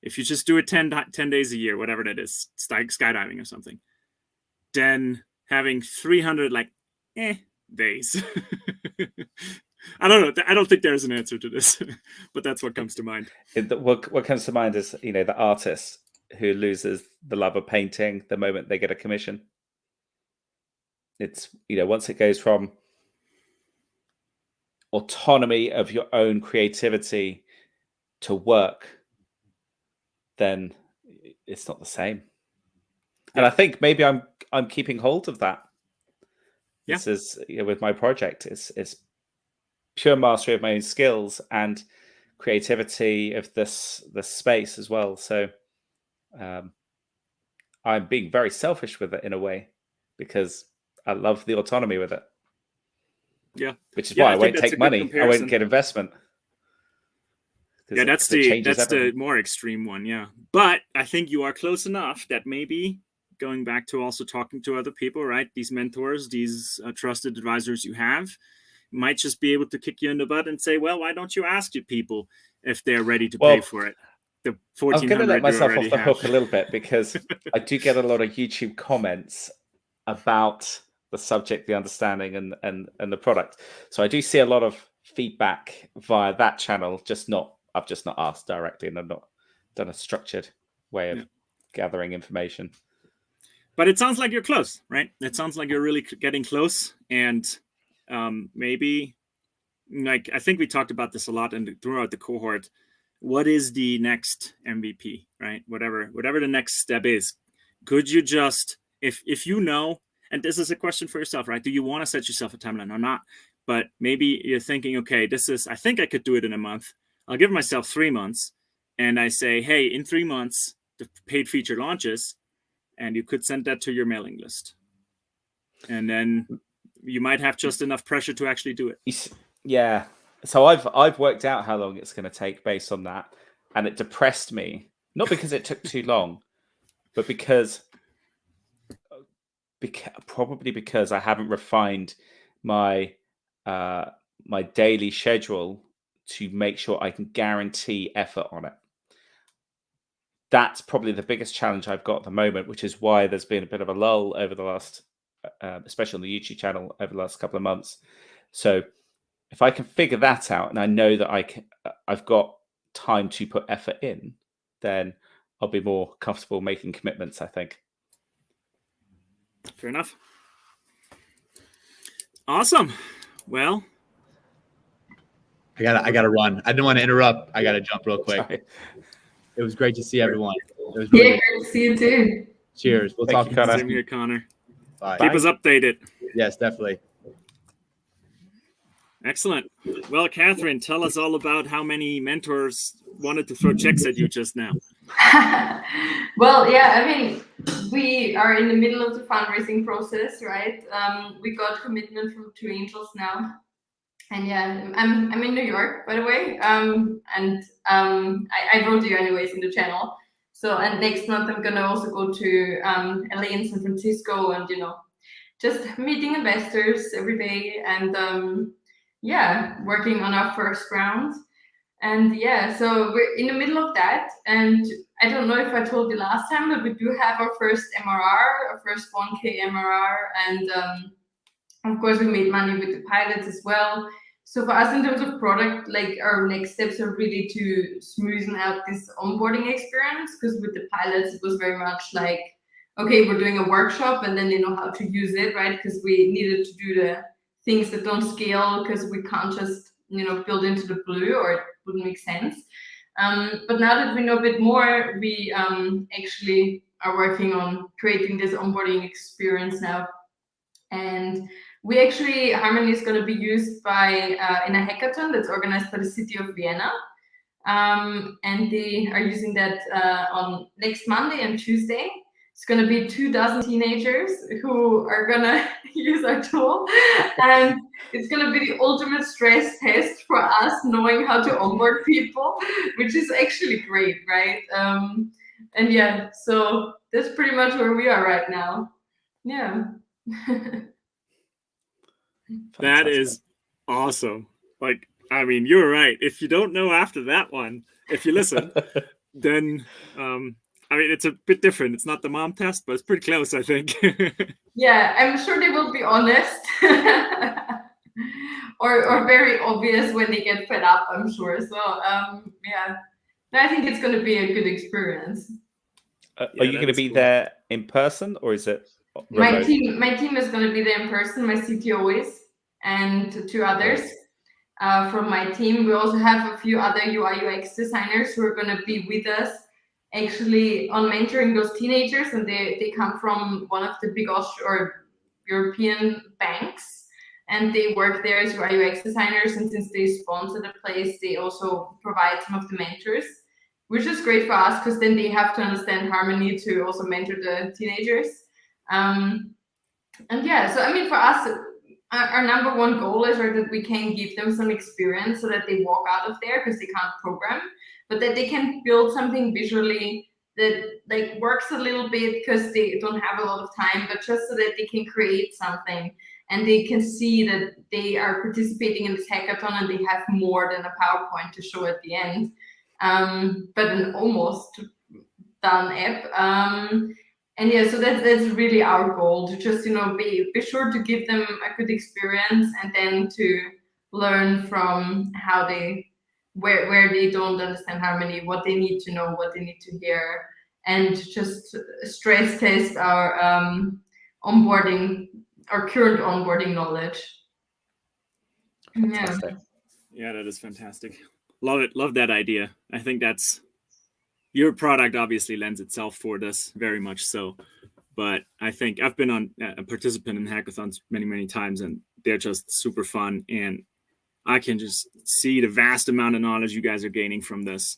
If you just do it 10 days a year, whatever that is, skydiving or something, than having 300 days. I don't know. I don't think there's an answer to this, but that's what comes to mind. What comes to mind is, the artist who loses the love of painting the moment they get a commission. It's, once it goes from autonomy of your own creativity to work, then it's not the same. And I think maybe I'm keeping hold of that. Yeah. This is, with my project, it's pure mastery of my own skills and creativity of this space as well. So I'm being very selfish with it in a way, because I love the autonomy with it. Yeah. Which is why I won't take money. I won't get investment. Yeah, that's the more extreme one. Yeah. But I think you are close enough that maybe going back to also talking to other people, right? These mentors, these trusted advisors you have, might just be able to kick you in the butt and say, well, why don't you ask your people if they're ready to pay for it? The I'm going to let myself off the hook have. a little bit, because I do get a lot of YouTube comments about the subject, the understanding, and the product. So I do see a lot of feedback via that channel. I've just not asked directly, and I've not done a structured way of gathering information. But it sounds like you're close, right? It sounds like you're really getting close, and maybe, like, I think we talked about this a lot throughout the cohort. What is the next MVP, right? Whatever the next step is, could you just, if you know, and this is a question for yourself, right? Do you want to set yourself a timeline or not? But maybe you're thinking, okay, I think I could do it in a month. I'll give myself 3 months, and I say, hey, in 3 months, the paid feature launches, and you could send that to your mailing list. And then you might have just enough pressure to actually do it. Yeah. So I've worked out how long it's going to take based on that, and it depressed me, not because it took too long, but probably because I haven't refined my my daily schedule to make sure I can guarantee effort on it. That's probably the biggest challenge I've got at the moment, which is why there's been a bit of a lull over the last, especially on the YouTube channel, over the last couple of months. So if I can figure that out, and I know that I've got time to put effort in, then I'll be more comfortable making commitments, I think. Fair enough. Awesome. Well, I gotta run. I didn't want to interrupt. I gotta jump real quick. Sorry. It was great to see everyone. It was really great to see you too. Cheers. We'll talk. Same here, Connor. Bye. Keep us updated. Yes, definitely. Excellent. Well, Catherine, tell us all about how many mentors wanted to throw checks at you just now. Well, yeah, I mean, we are in the middle of the fundraising process, right? We got commitment from 2 angels now. And yeah, I'm in New York, by the way. And I wrote you anyways in the channel. So, and next month I'm gonna also go to LA and San Francisco, and just meeting investors every day, and yeah, working on our first round. And yeah, so we're in the middle of that. And I don't know if I told you last time, but we do have our first MRR, our first 1K MRR, and of course, we made money with the pilots as well. So for us, in terms of product, like our next steps are really to smoothen out this onboarding experience, because with the pilots, it was very much like, okay, we're doing a workshop and then they know how to use it, right? Because we needed to do the things that don't scale, because we can't just, build into the blue, or it wouldn't make sense. But now that we know a bit more, we actually are working on creating this onboarding experience now. And we actually, Harmony is going to be used by in a hackathon that's organized by the city of Vienna. And they are using that on next Monday and Tuesday. It's going to be 24 teenagers who are going to use our tool. And it's going to be the ultimate stress test for us, knowing how to onboard people, which is actually great, right? And yeah, so that's pretty much where we are right now. Yeah. That is awesome. Like, I mean, you're right. If you don't know after that one, if you listen, then I mean, it's a bit different. It's not the mom test, but it's pretty close, I think. Yeah, I'm sure they will be honest. or very obvious when they get fed up, I'm sure. So yeah, I think it's going to be a good experience. Are you going to be there in person, or is it remote? My team is going to be there in person. My CTO is, and 2 others from my team. We also have a few other UI UX designers who are going to be with us, actually, on mentoring those teenagers, and they come from one of the big European banks, and they work there as UI UX designers. And since they sponsor the place, they also provide some of the mentors, which is great for us, because then they have to understand Harmony to also mentor the teenagers. And yeah, so I mean, for us, our number one goal is that we can give them some experience so that they walk out of there, because they can't program, but that they can build something visually that like works a little bit, because they don't have a lot of time, but just so that they can create something and they can see that they are participating in this hackathon and they have more than a PowerPoint to show at the end, but an almost done app. And yeah, so that's really our goal, to just be sure to give them a good experience, and then to learn from how where they don't understand Harmony, what they need to know, what they need to hear, and just stress test our current onboarding knowledge. Fantastic. Yeah, that is fantastic. Love it. Love that idea. I think that's your product obviously lends itself for this very much so. But I think I've been a participant in hackathons many times, and they're just super fun. And I can just see the vast amount of knowledge you guys are gaining from this,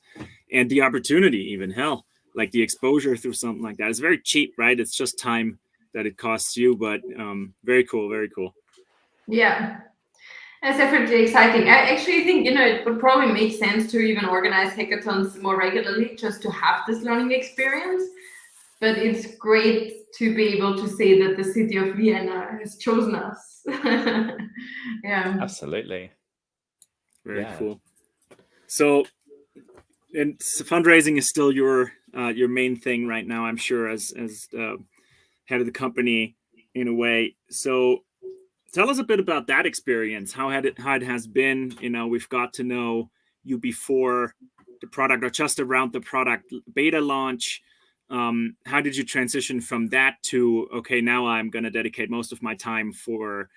and the opportunity, even hell, like the exposure through something like that. It's very cheap, right? It's just time that it costs you, but very cool, very cool. Yeah. That's definitely exciting. I actually think, it would probably make sense to even organize hackathons more regularly, just to have this learning experience. But it's great to be able to say that the city of Vienna has chosen us. Yeah. Absolutely. Very cool. So, and fundraising is still your main thing right now, I'm sure, as head of the company in a way. So, tell us a bit about that experience. How it has been. We've got to know you before the product, or just around the product beta launch. How did you transition from that to, okay, now I'm going to dedicate most of my time for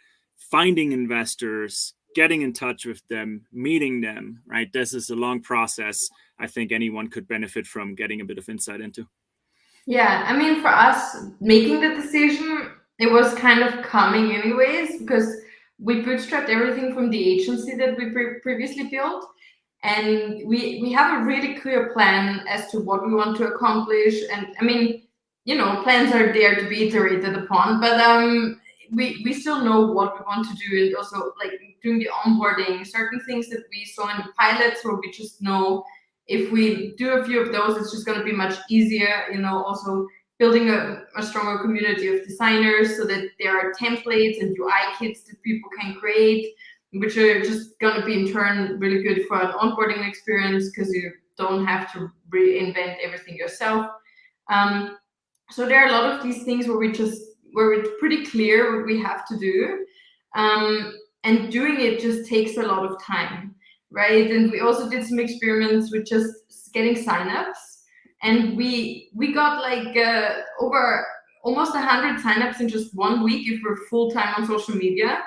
finding investors, getting in touch with them, meeting them, right? This is a long process. I think anyone could benefit from getting a bit of insight into. Yeah, I mean, for us, making the decision, it was kind of coming anyways, because we bootstrapped everything from the agency that we previously built. And we have a really clear plan as to what we want to accomplish. And I mean, plans are there to be iterated upon, but we still know what we want to do, and also like doing the onboarding, certain things that we saw in the pilots where we just know if we do a few of those, it's just going to be much easier. Also building a stronger community of designers so that there are templates and UI kits that people can create, which are just going to be in turn really good for an onboarding experience because you don't have to reinvent everything yourself. So there are a lot of these things where it's pretty clear what we have to do, and doing it just takes a lot of time, right? And we also did some experiments with just getting signups, and we got like over almost 100 signups in just 1 week if we're full-time on social media.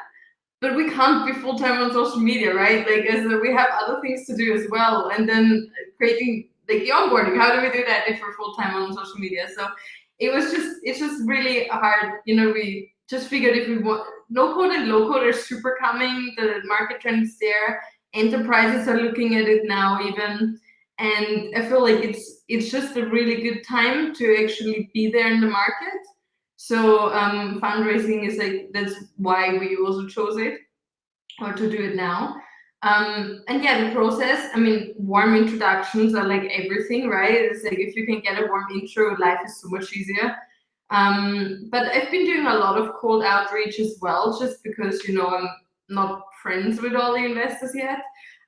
But we can't be full-time on social media, right? Like, we have other things to do as well, and then creating like the onboarding. How do we do that if we're full-time on social media? So it's just really hard. We just figured if we want, no code and low code are super coming. The market trend is there. Enterprises are looking at it now even, and I feel like it's just a really good time to actually be there in the market. So fundraising is like, that's why we also chose it, or to do it now. And yeah, the process, warm introductions are like everything, right? It's like if you can get a warm intro, life is so much easier. But I've been doing a lot of cold outreach as well, just because, I'm not friends with all the investors yet.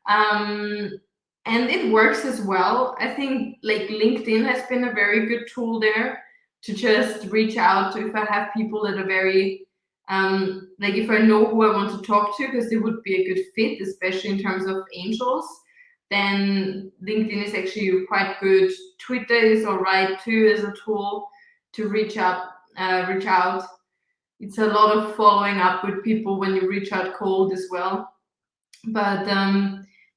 And it works as well. I think like LinkedIn has been a very good tool there to just reach out to, if I have people that are very, like if I know who I want to talk to because they would be a good fit, especially in terms of angels, then LinkedIn is actually quite good. Twitter is all right too as a tool to reach out. It's a lot of following up with people when you reach out cold as well. But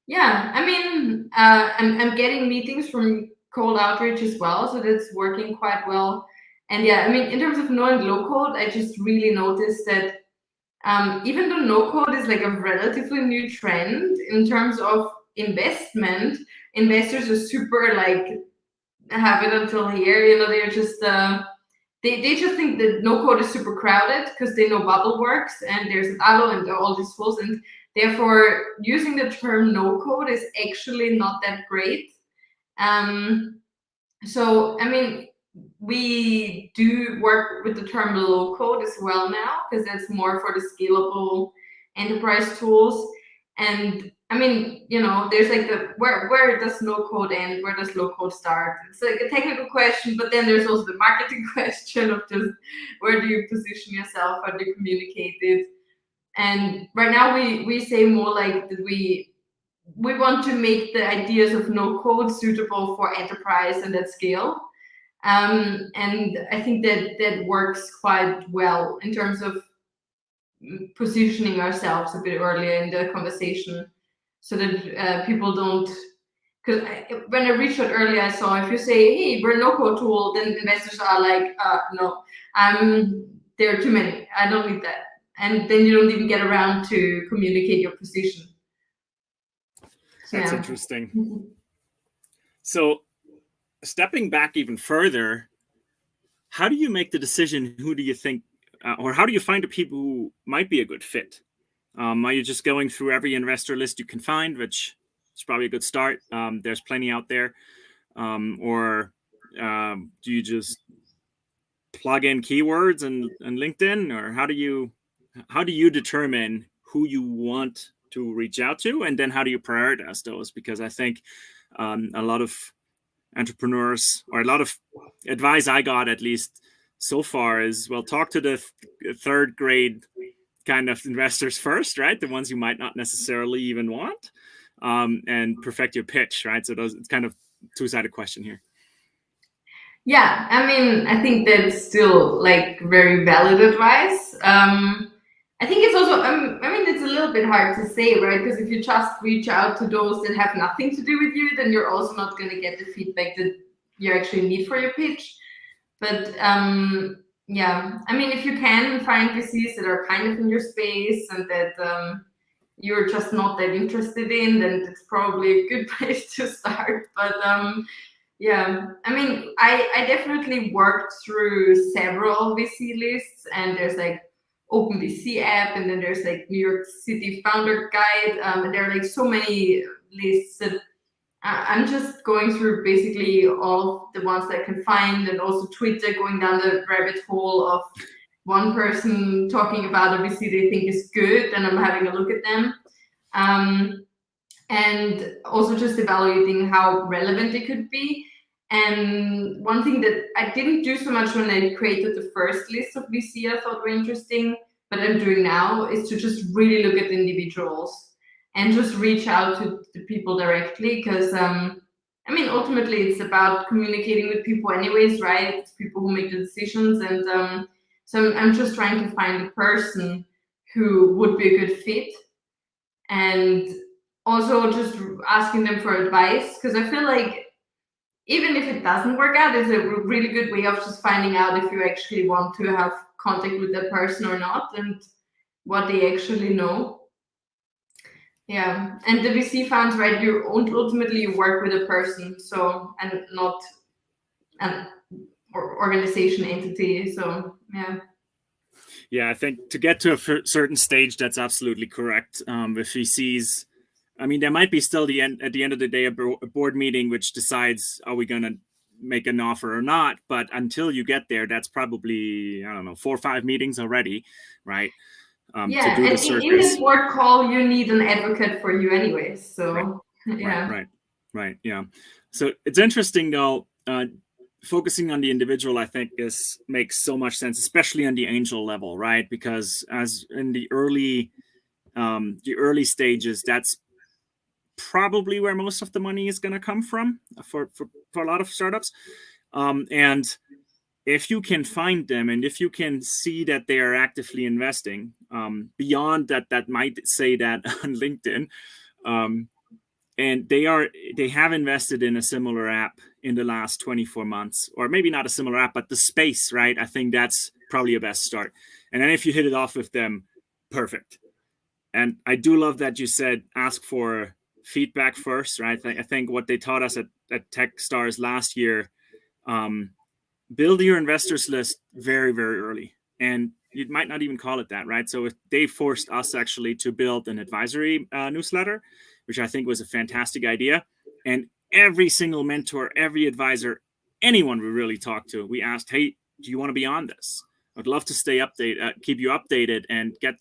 yeah, I'm getting meetings from cold outreach as well, so that's working quite well. And yeah, in terms of no and low code, I just really noticed that even though no code is like a relatively new trend in terms of investment, investors are super like have it until here. They're just they just think that no code is super crowded because they know Bubble works and there's Allo and all these tools, and therefore using the term no code is actually not that great. So we do work with the term low code as well now, because that's more for the scalable enterprise tools. And there's like where does no code end? Where does low code start? It's like a technical question, but then there's also the marketing question of just where do you position yourself? How do you communicate it? And right now we say more like that we want to make the ideas of no code suitable for enterprise and at scale. And I think that works quite well in terms of positioning ourselves a bit earlier in the conversation, so that people don't. Because when I reached out earlier, I saw if you say, "Hey, we're a no-code tool," then investors are like, "No, there are too many. I don't need that," and then you don't even get around to communicate your position. So, that's interesting. So, stepping back even further, how do you make the decision? Who do you think, or how do you find the people who might be a good fit? Are you just going through every investor list you can find, which is probably a good start? There's plenty out there. Or do you just plug in keywords and LinkedIn, or how do you determine who you want to reach out to, and then how do you prioritize those? Because I think a lot of entrepreneurs, or a lot of advice I got at least so far, is, well, talk to the third grade kind of investors first, right? The ones you might not necessarily even want, and perfect your pitch, right? So it's kind of two-sided question here. Yeah, I think that's still like very valid advice. I think it's also, it's a little bit hard to say, right? Because if you just reach out to those that have nothing to do with you, then you're also not going to get the feedback that you actually need for your pitch. But yeah, if you can find VCs that are kind of in your space and that you're just not that interested in, then it's probably a good place to start. But yeah, I definitely worked through several VC lists, and there's like OpenVC app, and then there's like New York City Founder Guide, and there are like so many lists that I'm just going through basically all the ones that I can find, and also Twitter, going down the rabbit hole of one person talking about a VC they think is good, and I'm having a look at them. And also just evaluating how relevant it could be. And one thing that I didn't do so much when I created the first list of VC I thought were interesting, but I'm doing now, is to just really look at individuals and just reach out to the people directly, because I mean, ultimately it's about communicating with people anyways, right? It's people who make the decisions, and so I'm just trying to find a person who would be a good fit, and also just asking them for advice, because I feel like even if it doesn't work out, it's a really good way of just finding out if you actually want to have contact with that person or not, and what they actually know. Yeah, and the VC funds, right? You ultimately work with a person, so, and not an organization entity. So yeah. Yeah, I think to get to a certain stage, that's absolutely correct. With VCs, I mean, there might be still at the end of the day a board meeting which decides, are we going to make an offer or not? But until you get there, that's probably, I don't know, 4 or 5 meetings already, right? Yeah, to do and the circus. in this board call, you need an advocate for you anyways. So right. Yeah. So it's interesting though. Focusing on the individual, I think, makes so much sense, especially on the angel level, right? Because as in the early stages, that's probably where most of the money is going to come from for a lot of startups. And if you can find them, and if you can see that they are actively investing, beyond that might say that on LinkedIn, and they have invested in a similar app in the last 24 months, or maybe not a similar app, but the space, right? I think that's probably a best start. And then if you hit it off with them, perfect. And I do love that you said ask for feedback first, right? I think what they taught us at Techstars last year, build your investors list very, very early. And you might not even call it that, right? So they forced us actually to build an advisory newsletter, which I think was a fantastic idea. And every single mentor, every advisor, anyone we really talked to, we asked, hey, do you want to be on this? I'd love to stay updated, keep you updated, and get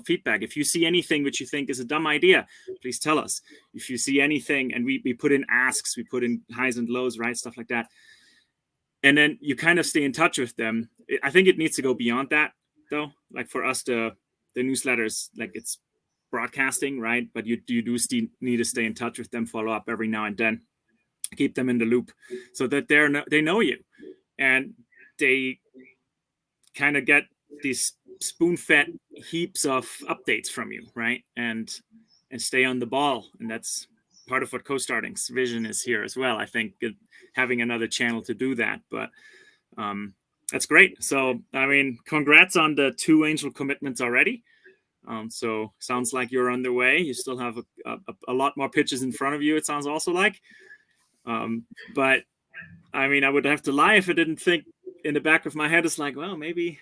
feedback. If you see anything which you think is a dumb idea, please tell us. If you see anything, and we put in asks, we put in highs and lows, right, stuff like that. And then you kind of stay in touch with them. I think it needs to go beyond that, though. Like for us, the newsletters, like it's broadcasting, right? But you do need to stay in touch with them, follow up every now and then, keep them in the loop, so that they know you, and they kind of get these spoon-fed heaps of updates from you, right? And stay on the ball. And that's part of what Co-Starting's vision is here as well. I think having another channel to do that, but that's great. So, I mean, congrats on the 2 angel commitments already. So sounds like you're on the way. You still have a lot more pitches in front of you, it sounds also like. But I mean, I would have to lie if I didn't think in the back of my head, it's like, well, maybe,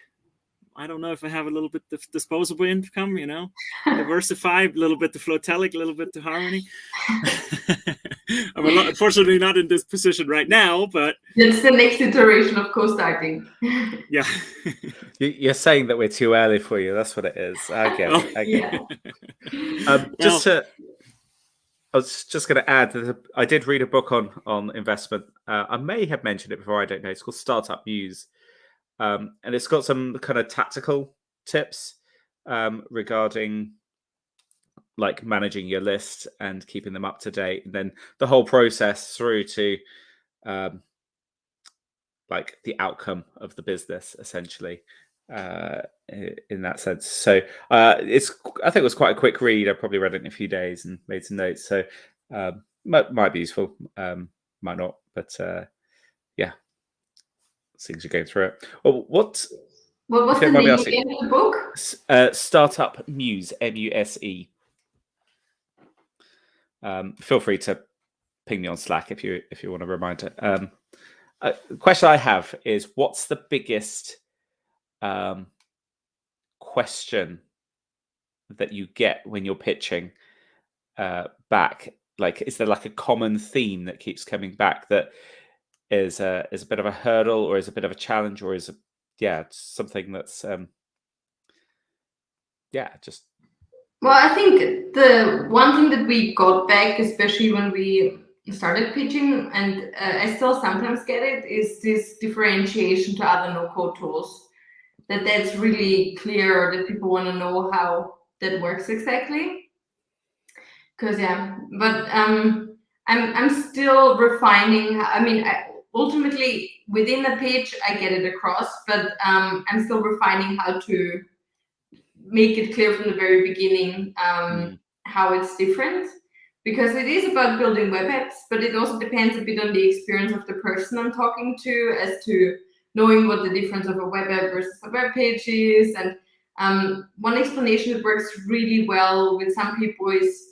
I don't know if I have a little bit of disposable income, diversify a little bit to Flowtelic, a little bit to Harmony. I'm unfortunately not in this position right now, but that's the next iteration of Co-Starting. Yeah. You're saying that we're too early for you. That's what it is. I get it. Yeah. I was just going to add that I did read a book on investment. I may have mentioned it before. I don't know. It's called Startup Muse. And it's got some kind of tactical tips regarding like managing your list and keeping them up to date, and then the whole process through to like the outcome of the business, essentially, in that sense. So I think it was quite a quick read. I probably read it in a few days and made some notes. So might be useful, might not, but yeah, things are going through it. Well, what's the name again of the book? Startup Muse, MUSE. Feel free to ping me on Slack if you want a reminder. The question I have is, what's the biggest question that you get when you're pitching back? Like, is there like a common theme that keeps coming back that is a bit of a hurdle, or is a bit of a challenge, or is something that's just. Well, I think the one thing that we got back, especially when we started pitching, and I still sometimes get it, is this differentiation to other no-code tools. That's really clear, that people want to know how that works exactly. Because but I'm still refining. I mean, ultimately within the pitch, I get it across, but I'm still refining how to make it clear from the very beginning how it's different, because it is about building web apps, but it also depends a bit on the experience of the person I'm talking to, as to knowing what the difference of a web app versus a web page is. And one explanation that works really well with some people is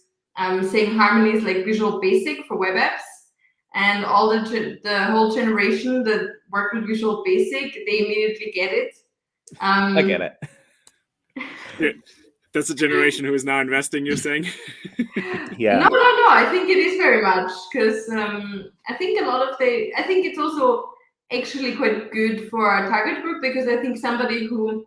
saying Harmony is like Visual Basic for web apps, and all the whole generation that worked with Visual Basic, they immediately get it. I get it. Yeah, that's a generation who is now investing, you're saying? Yeah. No. I think it is very much, because I think I think it's also actually quite good for our target group, because I think somebody who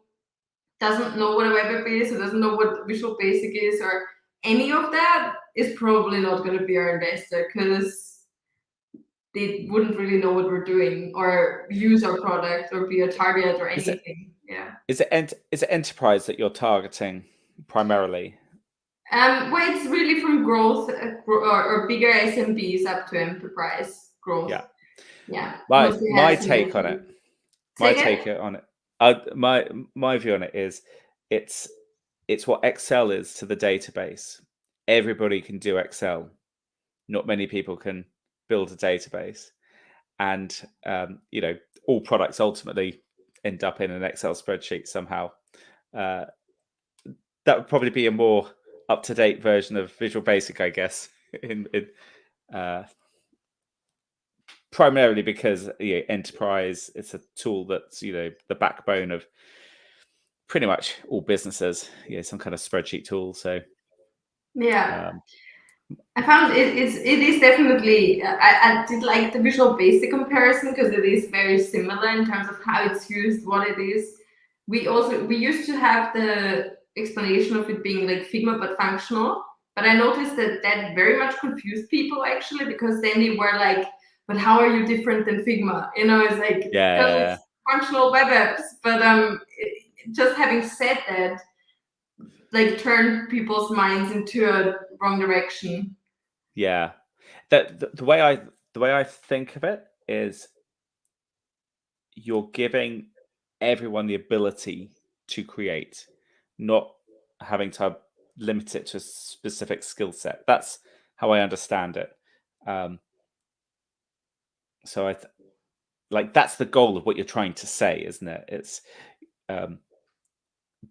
doesn't know what a web app is, or doesn't know what Visual Basic is, or any of that, is probably not going to be our investor, because they wouldn't really know what we're doing, or use our product, or be a target, or anything. Is it enterprise that you're targeting primarily? Well, it's really from growth or bigger SMBs up to enterprise growth. Yeah. My take on it. My view on it is it's what Excel is to the database. Everybody can do Excel. Not many people can build a database, and all products ultimately end up in an Excel spreadsheet somehow. That would probably be a more up-to-date version of Visual Basic, I guess. Primarily because enterprise, it's a tool that's the backbone of pretty much all businesses. Some kind of spreadsheet tool. So I found it is definitely, I did like the Visual Basic comparison, because it is very similar in terms of how it's used, what it is. We used to have the explanation of it being like Figma but functional, but I noticed that very much confused people, actually, because then they were like, but how are you different than Figma? It's like, because it's functional web apps. But just having said that, like, turned people's minds into a wrong direction. Yeah, the way I think of it is, you're giving everyone the ability to create, not having to limit it to a specific skill set. That's how I understand it. So that's the goal of what you're trying to say, isn't it? It's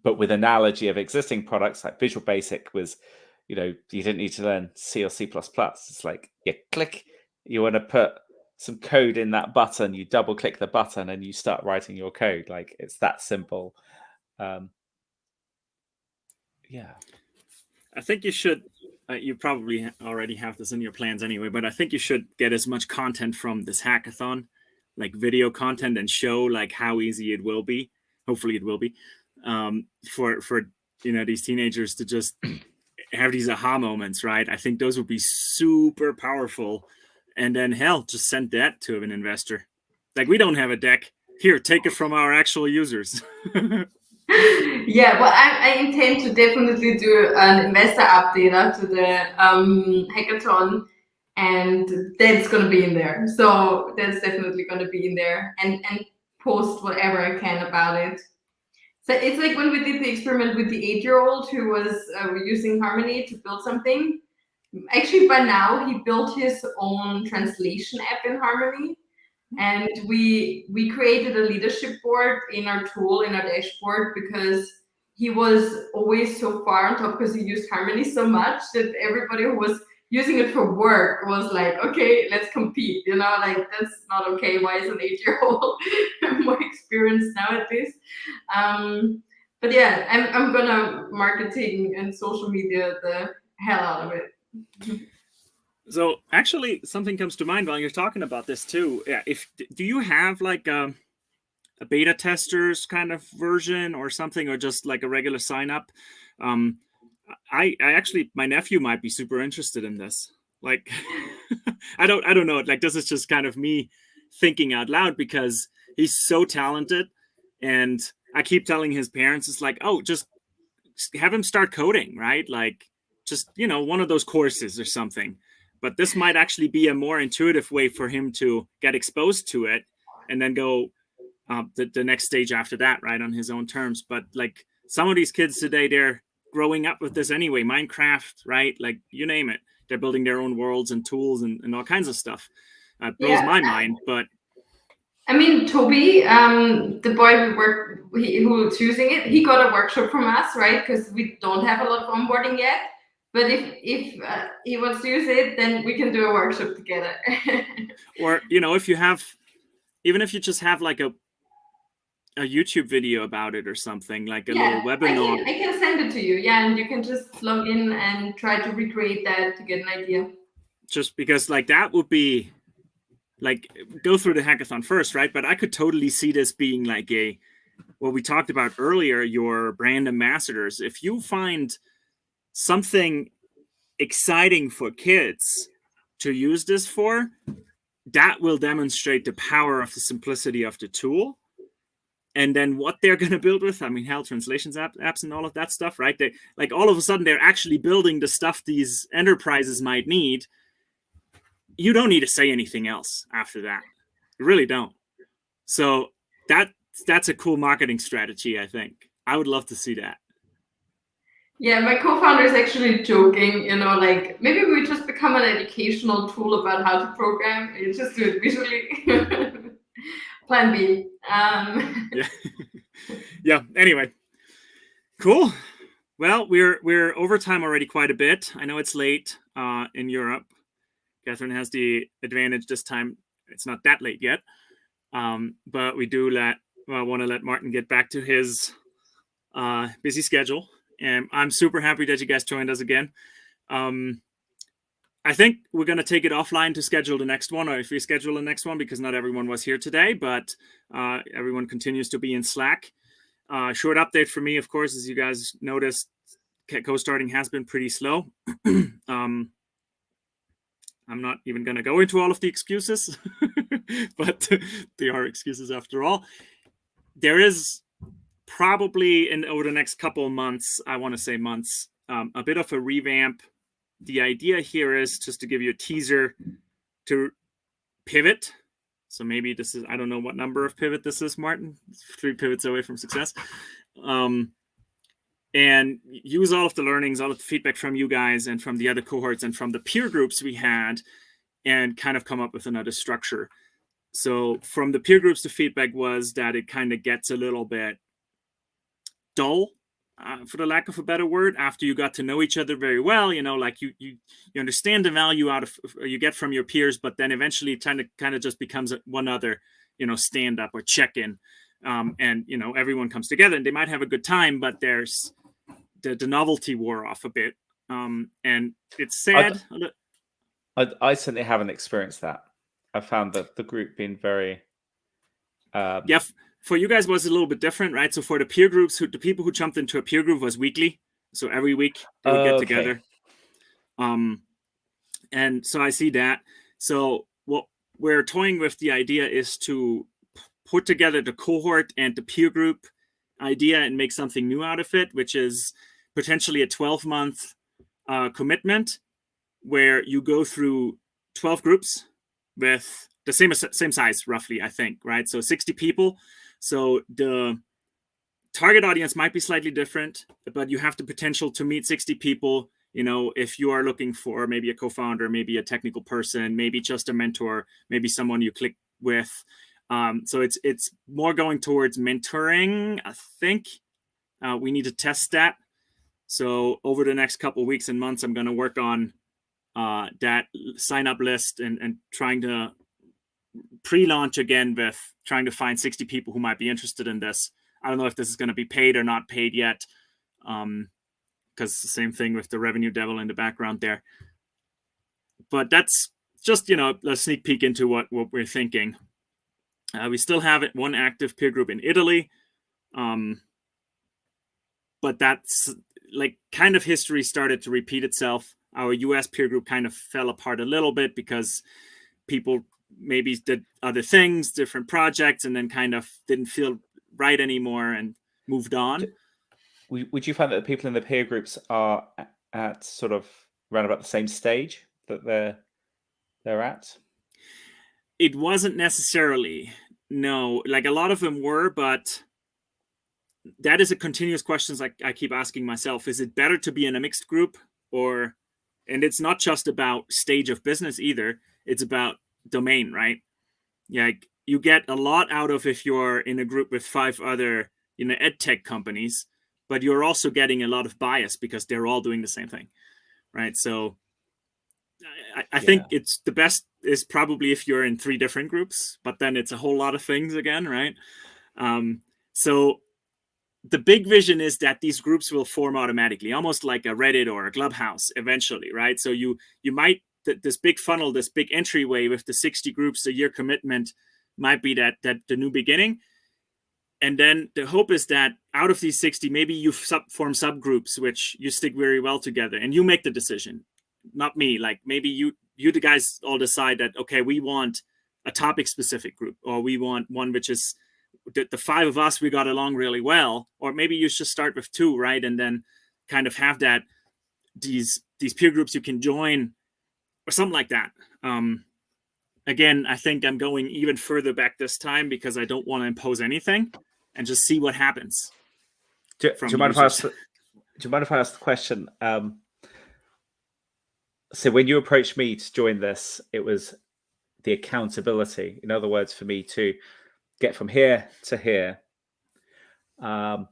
but with analogy of existing products, like Visual Basic was, you didn't need to learn C or C++. It's like you click, you want to put some code in that button, you double click the button and you start writing your code. Like, it's that simple. I think you should, you probably already have this in your plans anyway, but I think you should get as much content from this hackathon, like video content, and show like how easy it will be. Hopefully it will be, for these teenagers to just have these aha moments, right? I think those would be super powerful. And then just send that to an investor. Like, we don't have a deck. Here, take it from our actual users. Yeah, well, I intend to definitely do an investor update after the hackathon, and that's going to be in there. So that's definitely going to be in there, and post whatever I can about it. So it's like when we did the experiment with the 8-year-old who was using Harmony to build something. Actually, by now, he built his own translation app in Harmony. And we created a leadership board in our tool, in our dashboard, because he was always so far on top, because he used Harmony so much that everybody who was using it for work was like, okay, let's compete. Like, that's not okay. Why is an 8-year-old more experienced now at this? But yeah, I'm gonna marketing and social media the hell out of it. So actually, something comes to mind while you're talking about this too. Yeah, do you have like a beta testers kind of version or something, or just like a regular sign up? I actually, my nephew might be super interested in this. Like, I don't know. Like, this is just kind of me thinking out loud because he's so talented, and I keep telling his parents, it's like, oh, just have him start coding, right? Like, just one of those courses or something. But this might actually be a more intuitive way for him to get exposed to it, and then go the next stage after that, right, on his own terms. But like some of these kids today, they're growing up with this anyway. Minecraft, right? Like you name it. They're building their own worlds and tools and all kinds of stuff. It blows my mind, but I mean, Toby, the boy who's using it, he got a workshop from us, right? Because we don't have a lot of onboarding yet. But if he wants to use it, then we can do a workshop together. Or if you have, even if you just have like a YouTube video about it or something, like a little webinar. I can send it to you, yeah, and you can just log in and try to recreate that to get an idea. Just because like that would be like, go through the hackathon first, right? But I could totally see this being like what we talked about earlier, your brand ambassadors. If you find something exciting for kids to use this for, that will demonstrate the power of the simplicity of the tool. And then what they're going to build with, I mean, hell, translations apps and all of that stuff, right? They like all of a sudden they're actually building the stuff these enterprises might need. You don't need to say anything else after that. You really don't. So that's a cool marketing strategy, I think. I would love to see that. Yeah, my co-founder is actually joking, like maybe we just become an educational tool about how to program. You just do it visually. Plan B. Yeah. Yeah. Anyway, cool. Well, we're over time already quite a bit. I know it's late in Europe. Catherine has the advantage this time. It's not that late yet, but we do want to let Martin get back to his busy schedule. And I'm super happy that you guys joined us again. I think we're going to take it offline to schedule the next one, or if we schedule the next one, because not everyone was here today, but everyone continues to be in Slack. Short update for me, of course, as you guys noticed, co-starting has been pretty slow. I'm not even going to go into all of the excuses, but they are excuses after all. There is probably over the next couple of months, I want to say months, a bit of a revamp. The idea here is, just to give you a teaser, to pivot. So maybe this is, I don't know what number of pivot this is, Martin. 3 pivots away from success. And use all of the learnings, all of the feedback from you guys and from the other cohorts and from the peer groups we had, and kind of come up with another structure. So from the peer groups, the feedback was that it kind of gets a little bit dull, for the lack of a better word, after you got to know each other very well. Like you understand the value out of you get from your peers, but then eventually it kind of just becomes one other, stand up or check in, and everyone comes together and they might have a good time, but there's the novelty wore off a bit, and it's sad. I certainly haven't experienced that. I found that the group being very for you guys was a little bit different, right? So for the peer groups, the people who jumped into a peer group was weekly. So every week they would get together. And so I see that. So what we're toying with, the idea is to put together the cohort and the peer group idea and make something new out of it, which is potentially a 12-month commitment where you go through 12 groups with the same size, roughly, I think, right? So 60 people. So the target audience might be slightly different, but you have the potential to meet 60 people. If you are looking for maybe a co-founder, maybe a technical person, maybe just a mentor, maybe someone you click with. So it's more going towards mentoring, I think. We need to test that. So over the next couple of weeks and months, I'm going to work on that sign-up list and trying to pre-launch again with trying to find 60 people who might be interested in this. I don't know if this is going to be paid or not paid yet, because the same thing with the revenue devil in the background there. But that's just, a sneak peek into what we're thinking. We still have one active peer group in Italy, but that's like kind of history started to repeat itself. Our US peer group kind of fell apart a little bit because people maybe did other things, different projects, and then kind of didn't feel right anymore and moved on. Would you find that the people in the peer groups are at sort of around about the same stage that they're at? It wasn't necessarily, no. Like a lot of them were, but that is a continuous question I keep asking myself. Is it better to be in a mixed group and it's not just about stage of business either. It's about domain, right? Like you get a lot out of if you're in a group with 5 other, ed tech companies, but you're also getting a lot of bias because they're all doing the same thing, right? So I think it's the best is probably if you're in 3 different groups, but then it's a whole lot of things again, right? So the big vision is that these groups will form automatically, almost like a Reddit or a Clubhouse eventually, right? So you might, this big funnel, this big entryway with the 60 groups a year commitment might be that the new beginning. And then the hope is that out of these 60, maybe you form subgroups, which you stick very well together and you make the decision, not me. Like maybe you the guys all decide that, okay, we want a topic specific group, or we want one which is the 5 of us, we got along really well, or maybe you should start with 2, right? And then kind of have that these peer groups you can join or something like that. Again, I think I'm going even further back this time because I don't want to impose anything and just see what happens. Do you mind if I ask the question? So when you approached me to join this, it was the accountability. In other words, for me to get from here to here. And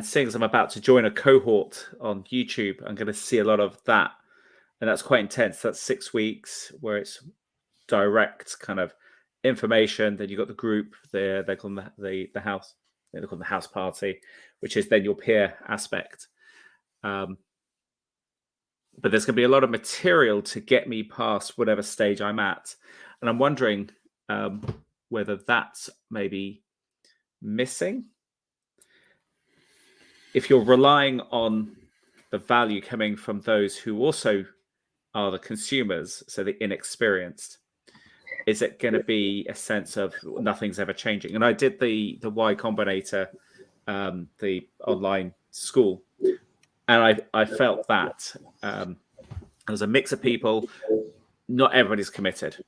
seeing as I'm about to join a cohort on YouTube, I'm going to see a lot of that. And that's quite intense. That's 6 weeks where it's direct kind of information. Then you've got the group, they call them the house. They call them the house party, which is then your peer aspect. But there's going to be a lot of material to get me past whatever stage I'm at. And I'm wondering whether that's maybe missing. If you're relying on the value coming from those who also are the consumers, so the inexperienced, is it going to be a sense of nothing's ever changing? And I did the Y Combinator, the online school, and I felt that there was a mix of people. Not everybody's committed.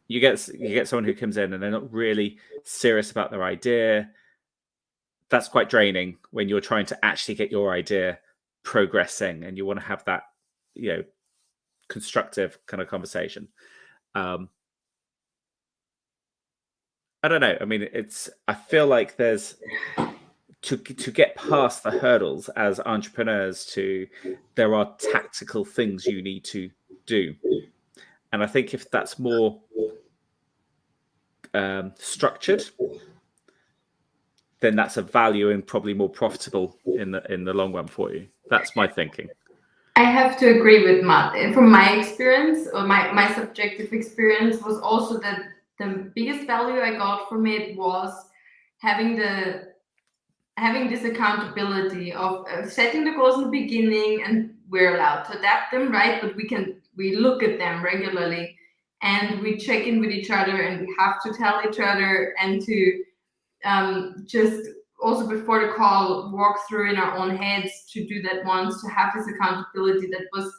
You get someone who comes in and they're not really serious about their idea. That's quite draining when you're trying to actually get your idea progressing and you want to have that, constructive kind of conversation. I don't know. I mean, I feel like there's to get past the hurdles as entrepreneurs there are tactical things you need to do. And I think if that's more structured, then that's a value and probably more profitable in the long run for you. That's my thinking. I have to agree with Matt. And from my experience, or my subjective experience, was also that the biggest value I got from it was having this accountability of setting the goals in the beginning, and we're allowed to adapt them, right? But we look at them regularly and we check in with each other, and we have to tell each other, and to just also before the call walk through in our own heads to do that once, to have this accountability. That was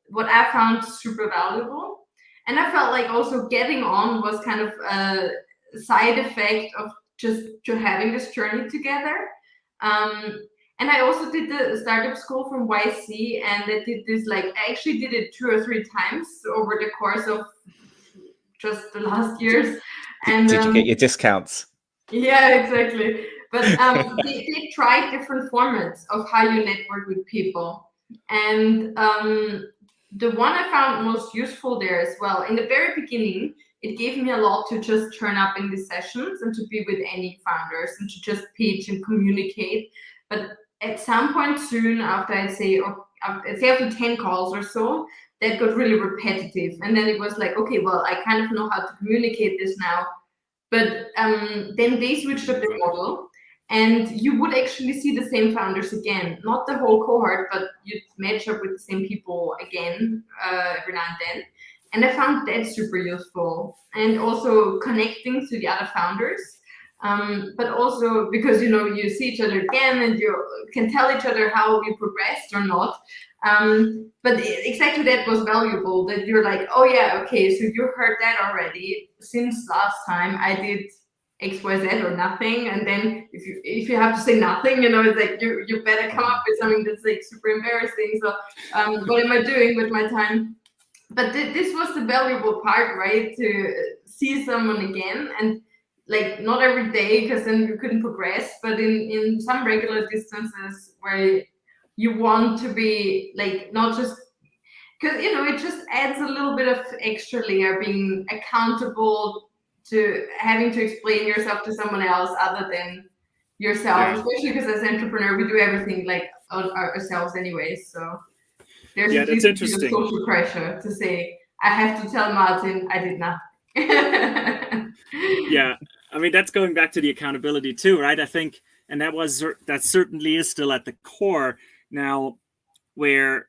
what I found super valuable. And I felt like also getting on was kind of a side effect of just to having this journey together. And I also did the startup school from YC, and I did this, I actually did it 2 or 3 times over the course of just the last years. And did you get your discounts? Yeah, exactly. But they tried different formats of how you network with people. And the one I found most useful there as well, in the very beginning, it gave me a lot to just turn up in these sessions and to be with any founders and to just pitch and communicate. But at some point soon, after after 10 calls or so, that got really repetitive. And then it was like, okay, well, I kind of know how to communicate this now. But then they switched up their model, and you would actually see the same founders again, not the whole cohort, but you'd match up with the same people again every now and then. And I found that super useful, and also connecting to the other founders. But also because you see each other again and you can tell each other how you progressed or not. But exactly that was valuable, that you're like, oh yeah, okay, so you heard that already. Since last time I did XYZ or nothing, and then if you have to say nothing, it's like you better come up with something that's like super embarrassing. So what am I doing with my time? But this was the valuable part, right? To see someone again, and like not every day, because then you couldn't progress, but in some regular distances where you want to be like, not just because it just adds a little bit of extra layer, being accountable to having to explain yourself to someone else other than yourself, especially because as an entrepreneur we do everything like ourselves anyway. So there's that's interesting. Social pressure to say I have to tell Martin I did nothing. Yeah, I mean, that's going back to the accountability too, right? I think, and that certainly is still at the core now, where,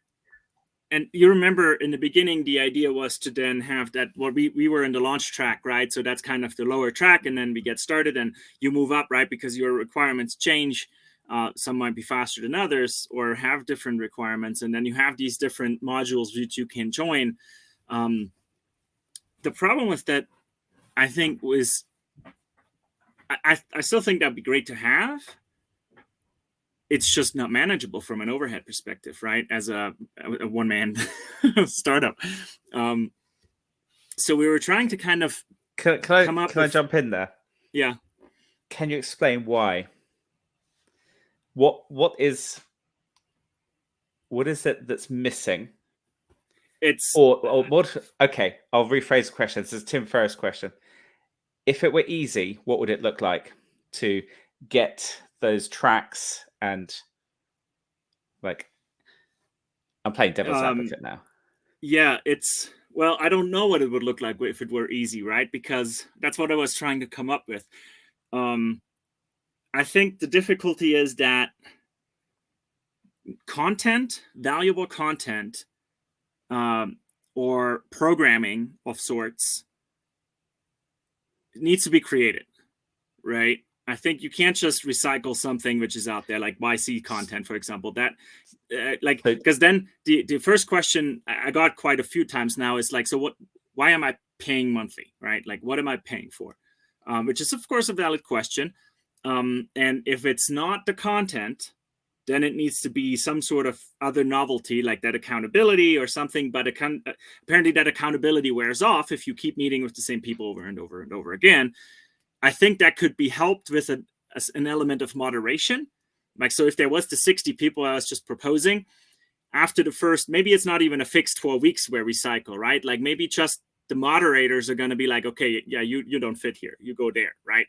and you remember in the beginning, the idea was to then have that, well, we were in the launch track, right? So that's kind of the lower track, and then we get started and you move up, right? Because your requirements change. Some might be faster than others or have different requirements. And then you have these different modules which you can join. The problem with that, I think, was I still think that'd be great to have. It's just not manageable from an overhead perspective, right? As a one-man startup. So we were trying to kind of Can I jump in there? Yeah. Can you explain why? What is it that's missing? It's or what? Okay, I'll rephrase the question. This is Tim Ferriss' question. If it were easy, what would it look like to get those tracks? And like, I'm playing devil's advocate now. Yeah, well, I don't know what it would look like if it were easy, right? Because that's what I was trying to come up with. I think the difficulty is that valuable content, or programming of sorts, needs to be created, right? I think you can't just recycle something which is out there, like YC content, for example. That, because then the first question I got quite a few times now is like, so why am I paying monthly, right? Like, what am I paying for? Which is, of course, a valid question. And if it's not the content, then it needs to be some sort of other novelty, like that accountability or something. But apparently that accountability wears off if you keep meeting with the same people over and over and over again. I think that could be helped with an element of moderation. Like, so if there was the 60 people I was just proposing, after the first, maybe it's not even a fixed 12 weeks where we cycle, right? Like maybe just the moderators are going to be like, okay, yeah, you don't fit here. You go there, right?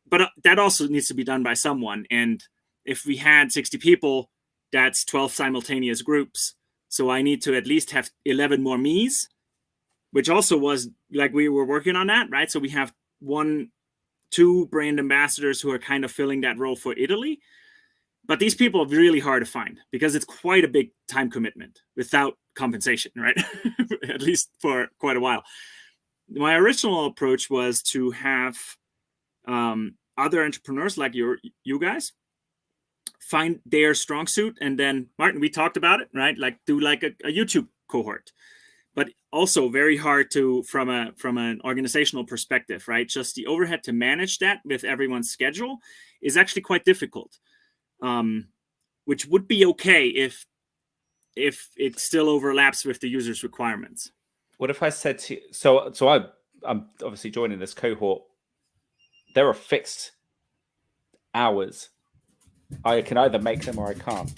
But that also needs to be done by someone. And if we had 60 people, that's 12 simultaneous groups. So I need to at least have 11 more me's, which also was like, we were working on that, right? So we have 2 brand ambassadors who are kind of filling that role for Italy. But these people are really hard to find because it's quite a big time commitment without compensation, right? At least for quite a while. My original approach was to have other entrepreneurs like you guys find their strong suit. And then, Martin, we talked about it, right? Like do like a YouTube cohort. But also very hard to, from an organizational perspective, right? Just the overhead to manage that with everyone's schedule is actually quite difficult. Which would be okay if it still overlaps with the user's requirements. What if I said to you, so I'm obviously joining this cohort. There are fixed hours. I can either make them or I can't.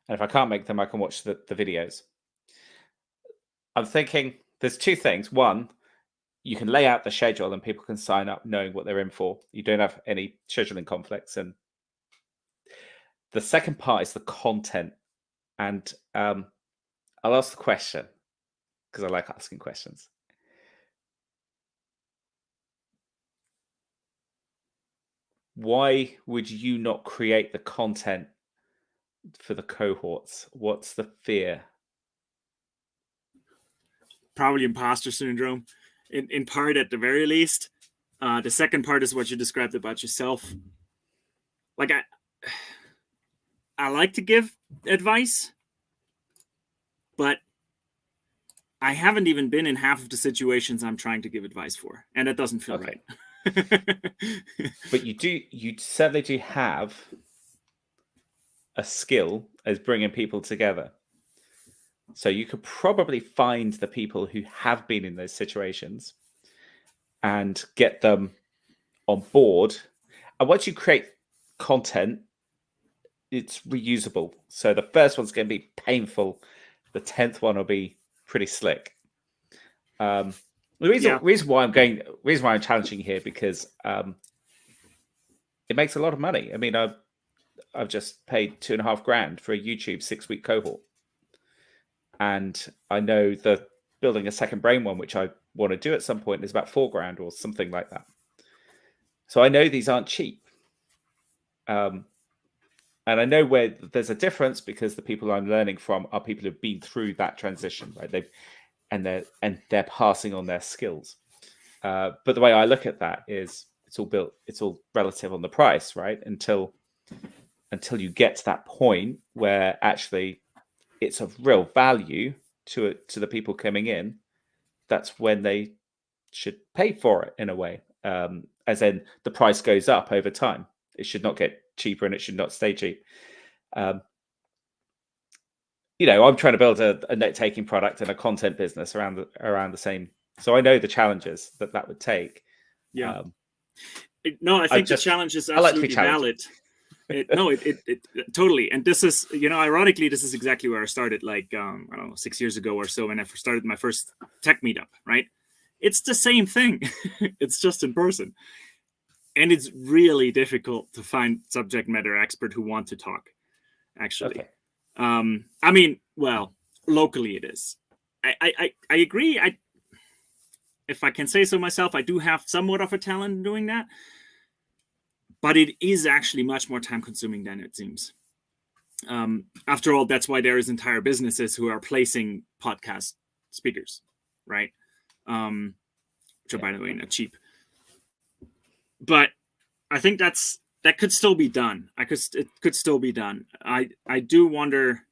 And if I can't make them, I can watch the videos. I'm thinking there's 2 things. One, you can lay out the schedule and people can sign up knowing what they're in for. You don't have any scheduling conflicts. And the second part is the content. And I'll ask the question because I like asking questions. Why would you not create the content for the cohorts? What's the fear? Probably imposter syndrome, in part at the very least. The second part is what you described about yourself. Like I like to give advice, but I haven't even been in half of the situations I'm trying to give advice for, and it doesn't feel right. But you certainly do have a skill as bringing people together. So you could probably find the people who have been in those situations and get them on board. And once you create content, it's reusable. So the first one's going to be painful. The 10th one will be pretty slick. The reason why I'm challenging here, because it makes a lot of money. I mean, I've just paid $2,500 for a YouTube 6-week cohort. And I know that building a second brain one, which I want to do at some point, is about $4,000 or something like that. So I know these aren't cheap. And I know where there's a difference, because the people I'm learning from are people who've been through that transition, right? They're passing on their skills. But the way I look at that is it's all relative on the price, right? Until you get to that point where actually it's of real value to the people coming in, that's when they should pay for it, in a way. As in, the price goes up over time. It should not get cheaper, and it should not stay cheap. I'm trying to build a note-taking product and a content business around the same. So I know the challenges that would take. Yeah. No, I think the challenge is absolutely valid. It totally. And this is, ironically, this is exactly where I started, like, I don't know, 6 years ago or so, when I started my first tech meetup, right? It's the same thing. It's just in person. And it's really difficult to find subject matter expert who want to talk, actually. Okay. Locally it is. I agree. If I can say so myself, I do have somewhat of a talent in doing that. But it is actually much more time consuming than it seems. After all, that's why there is entire businesses who are placing podcast speakers, right? Which are, by the way, not cheap. But I think that could still be done. It could still be done. I do wonder,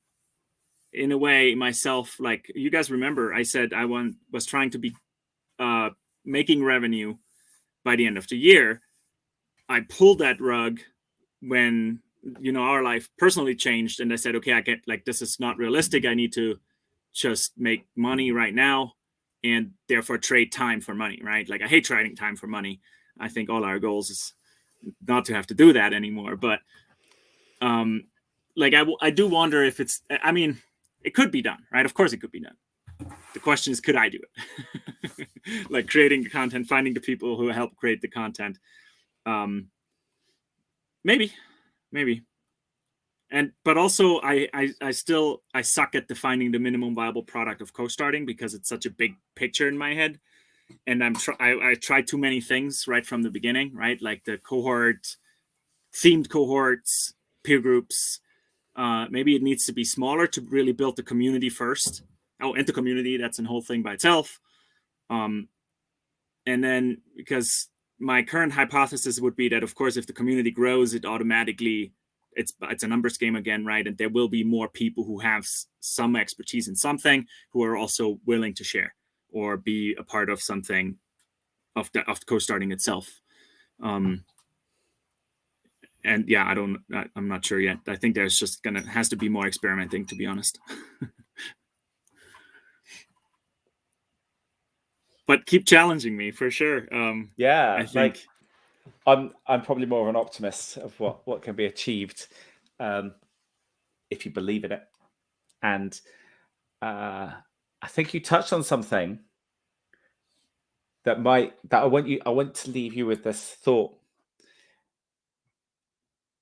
in a way, myself, like, you guys remember, I said I was trying to be making revenue by the end of the year. I pulled that rug when, our life personally changed, and I said, okay, I get, like, this is not realistic. I need to just make money right now, and therefore trade time for money, right? Like, I hate trading time for money. I think all our goals is not to have to do that anymore. But I do wonder if it could be done, right? Of course it could be done. The question is, could I do it? Like, creating the content, finding the people who help create the content. Maybe. But also I suck at defining the minimum viable product of co-starting, because it's such a big picture in my head. And I tried too many things right from the beginning, right? Like the themed cohorts, peer groups. Maybe it needs to be smaller to really build the community first. And the community, that's a whole thing by itself. And then, because my current hypothesis would be that, of course, if the community grows, it automatically, it's a numbers game again, right? And there will be more people who have some expertise in something, who are also willing to share or be a part of something of co-starting itself. And yeah, I'm not sure yet. I think there's just has to be more experimenting, to be honest. But keep challenging me, for sure. I think I'm probably more of an optimist of what can be achieved if you believe in it. And I think you touched on something that I want to leave you with this thought.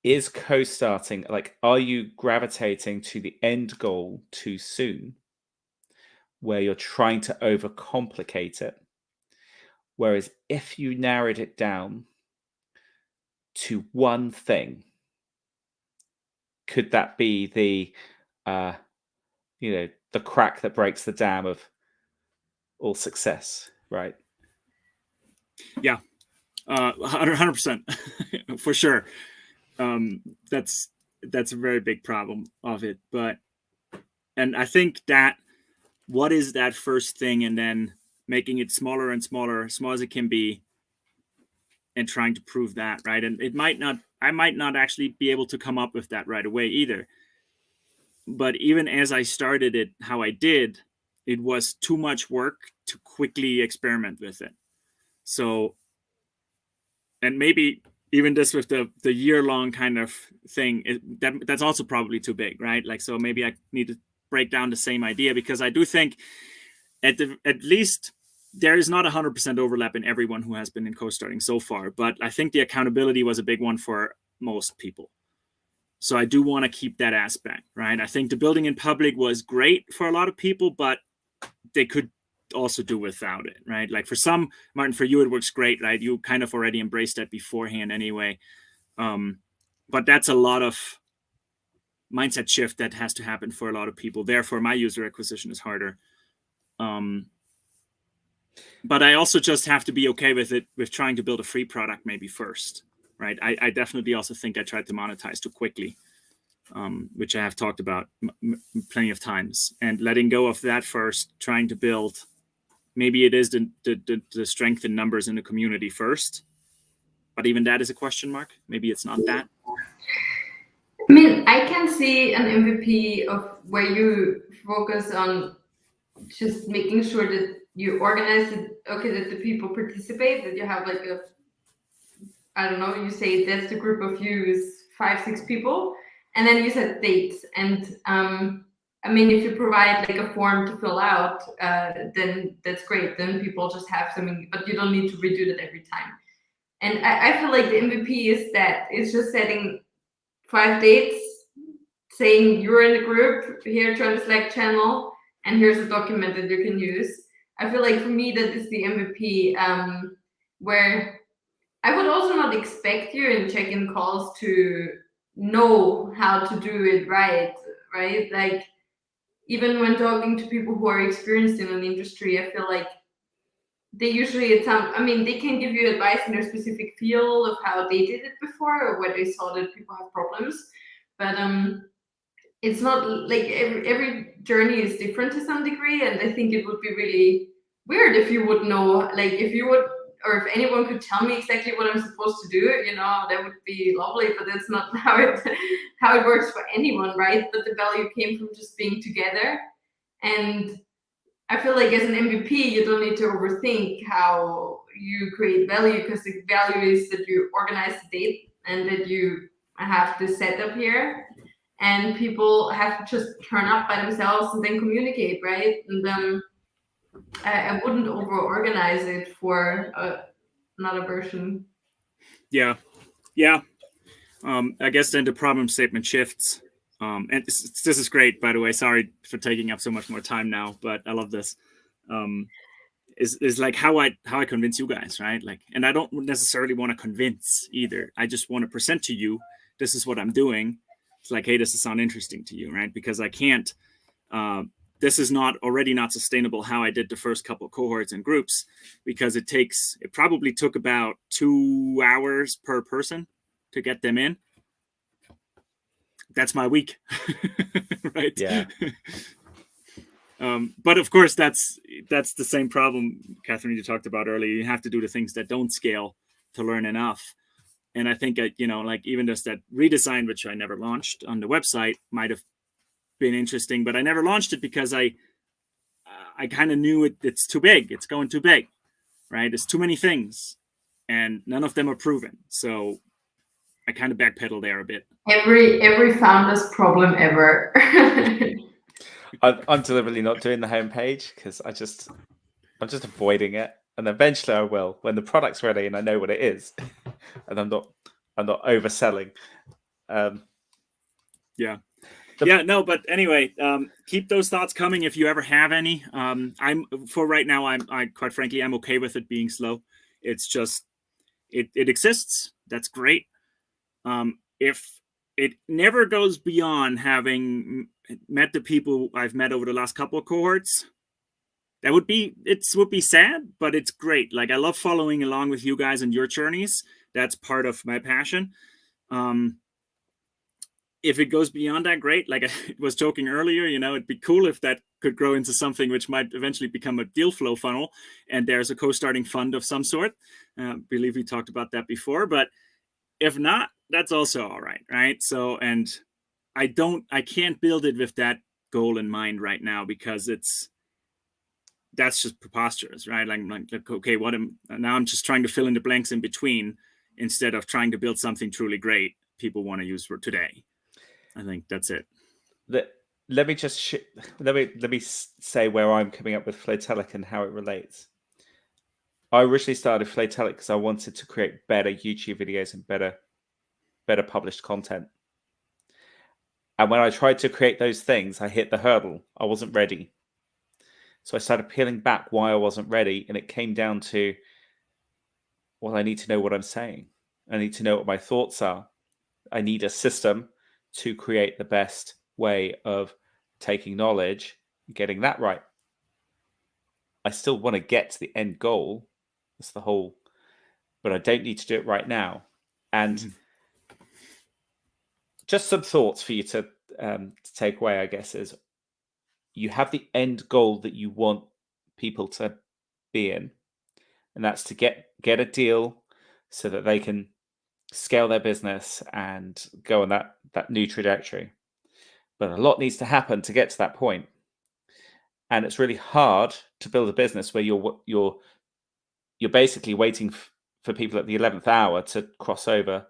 Is co-starting, like, are you gravitating to the end goal too soon, where you're trying to overcomplicate it? Whereas if you narrowed it down to one thing, could that be the the crack that breaks the dam of all success, right? Yeah, 100% for sure. That's a very big problem of it. And I think that what is that first thing, and then making it smaller and smaller, small as it can be, and trying to prove that, right? And I might not actually be able to come up with that right away either. But even as I started it, how I did, it was too much work to quickly experiment with it. So, and maybe even this with the year-long kind of thing, that's also probably too big, right? Like, so maybe I need to break down the same idea, because I do think at least there is not 100% overlap in everyone who has been in co-starting so far, but I think the accountability was a big one for most people. So I do want to keep that aspect, right? I think the building in public was great for a lot of people, but they could also do without it, right? Like for some, Martin, for you, it works great, right? You kind of already embraced that beforehand anyway. But that's a lot of mindset shift that has to happen for a lot of people. Therefore, my user acquisition is harder. But I also just have to be okay with it, with trying to build a free product maybe first, right? I definitely also think I tried to monetize too quickly, which I have talked about plenty of times, and letting go of that first, trying to build, maybe it is the strength in numbers in the community first, but even that is a question mark. Maybe it's not that. I mean, I can see an MVP of where you focus on just making sure that you organize it, okay, that the people participate, that you have like a, I don't know, you say that's the group of you is 5-6 people, and then you set dates. And I mean, if you provide like a form to fill out, then that's great. Then people just have something, but you don't need to redo that every time. And I feel like the MVP is that it's just setting 5 dates, saying you're in the group, here join the Slack channel, and here's a document that you can use. I feel like for me that is the MVP, where I would also not expect you in check-in calls to know how to do it right? Like, even when talking to people who are experienced in an industry, I feel like they usually, they can give you advice in their specific field of how they did it before, or where they saw that people have problems. But it's not like every journey is different to some degree, and I think it would be really weird if you would know, like if you would, or if anyone could tell me exactly what I'm supposed to do, that would be lovely, but that's not how it works for anyone, right? But the value came from just being together. And I feel like as an MVP, you don't need to overthink how you create value, because the value is that you organize the date and that you have the setup here, and people have to just turn up by themselves and then communicate, right? And I wouldn't over-organize it for another version. Yeah. I guess then the problem statement shifts. And this is great, by the way. Sorry for taking up so much more time now, but I love this. Is like how I convince you guys, right? Like, and I don't necessarily want to convince either. I just want to present to you, this is what I'm doing. It's like, hey, does this sound interesting to you, right? Because I can't. This is not sustainable how I did the first couple of cohorts and groups, because it probably took about 2 hours per person to get them in. That's my week, right? Yeah. But of course, that's the same problem, Catherine, you talked about earlier. You have to do the things that don't scale to learn enough. And I think, like even just that redesign, which I never launched on the website, might have been interesting, but I never launched it because I kind of knew it's too big. It's going too big, right? There's too many things, and none of them are proven. So I kind of backpedal there a bit. Every founder's problem ever. I'm deliberately not doing the homepage because I'm just avoiding it. and eventually I will when the product's ready and I know what it is, and I'm not overselling. Yeah. Yeah, no, but anyway, keep those thoughts coming if you ever have any. I'm for right now. I quite frankly, I'm okay with it being slow. It's just it exists. That's great. If it never goes beyond having met the people I've met over the last couple of cohorts, that would be sad, but it's great. Like, I love following along with you guys and your journeys. That's part of my passion. If it goes beyond that, great. Like I was joking earlier, it'd be cool if that could grow into something which might eventually become a deal flow funnel, and there's a co-starting fund of some sort. I believe we talked about that before, but if not, that's also all right, right? So, and I can't build it with that goal in mind right now, because that's just preposterous, right? Like okay, now I'm just trying to fill in the blanks in between instead of trying to build something truly great people want to use for today. I think that's it. Let me just let me say where I'm coming up with Flowtelic and how it relates. I originally started Flowtelic because I wanted to create better YouTube videos and better published content. And when I tried to create those things, I hit the hurdle. I wasn't ready. So I started peeling back why I wasn't ready, and it came down to, well, I need to know what I'm saying. I need to know what my thoughts are. I need a system to create the best way of taking knowledge and getting that right. I still want to get to the end goal. That's the whole, but I don't need to do it right now. And just some thoughts for you to take away, I guess, is you have the end goal that you want people to be in, and that's to get a deal so that they can scale their business and go on that new trajectory. But a lot needs to happen to get to that point. And it's really hard to build a business where you're basically waiting for people at the 11th hour to cross over.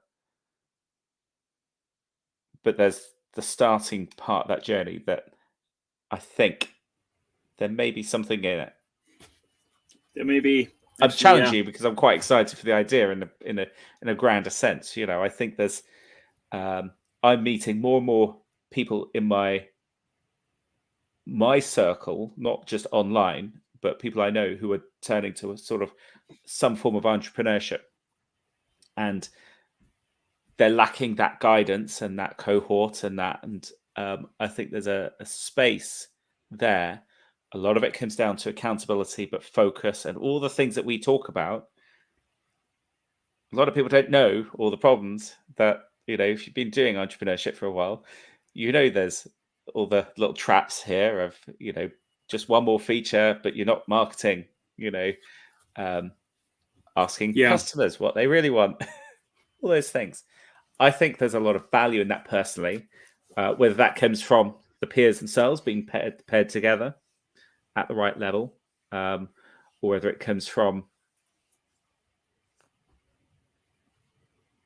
But there's the starting part of that journey that I think there may be something in it. There may be. I'm challenging you because I'm quite excited for the idea in a grander sense. I think there's I'm meeting more and more people in my circle, not just online, but people I know who are turning to a sort of some form of entrepreneurship, and they're lacking that guidance and that cohort and I think there's a space there. A lot of it comes down to accountability, but focus and all the things that we talk about. A lot of people don't know all the problems that, if you've been doing entrepreneurship for a while, there's all the little traps here of, just one more feature, but you're not marketing, asking customers what they really want, all those things. I think there's a lot of value in that personally, whether that comes from the peers themselves being paired together at the right level, or whether it comes from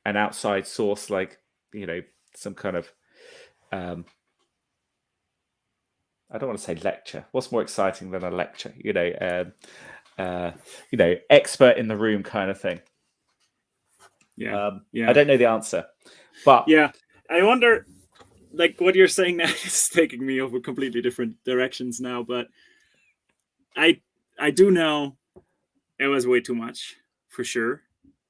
an outside source, like, some kind of, I don't want to say lecture. What's more exciting than a lecture? Expert in the room kind of thing. Yeah. I don't know the answer, but yeah, I wonder, like, what you're saying now is taking me over completely different directions now, but I do know it was way too much, for sure.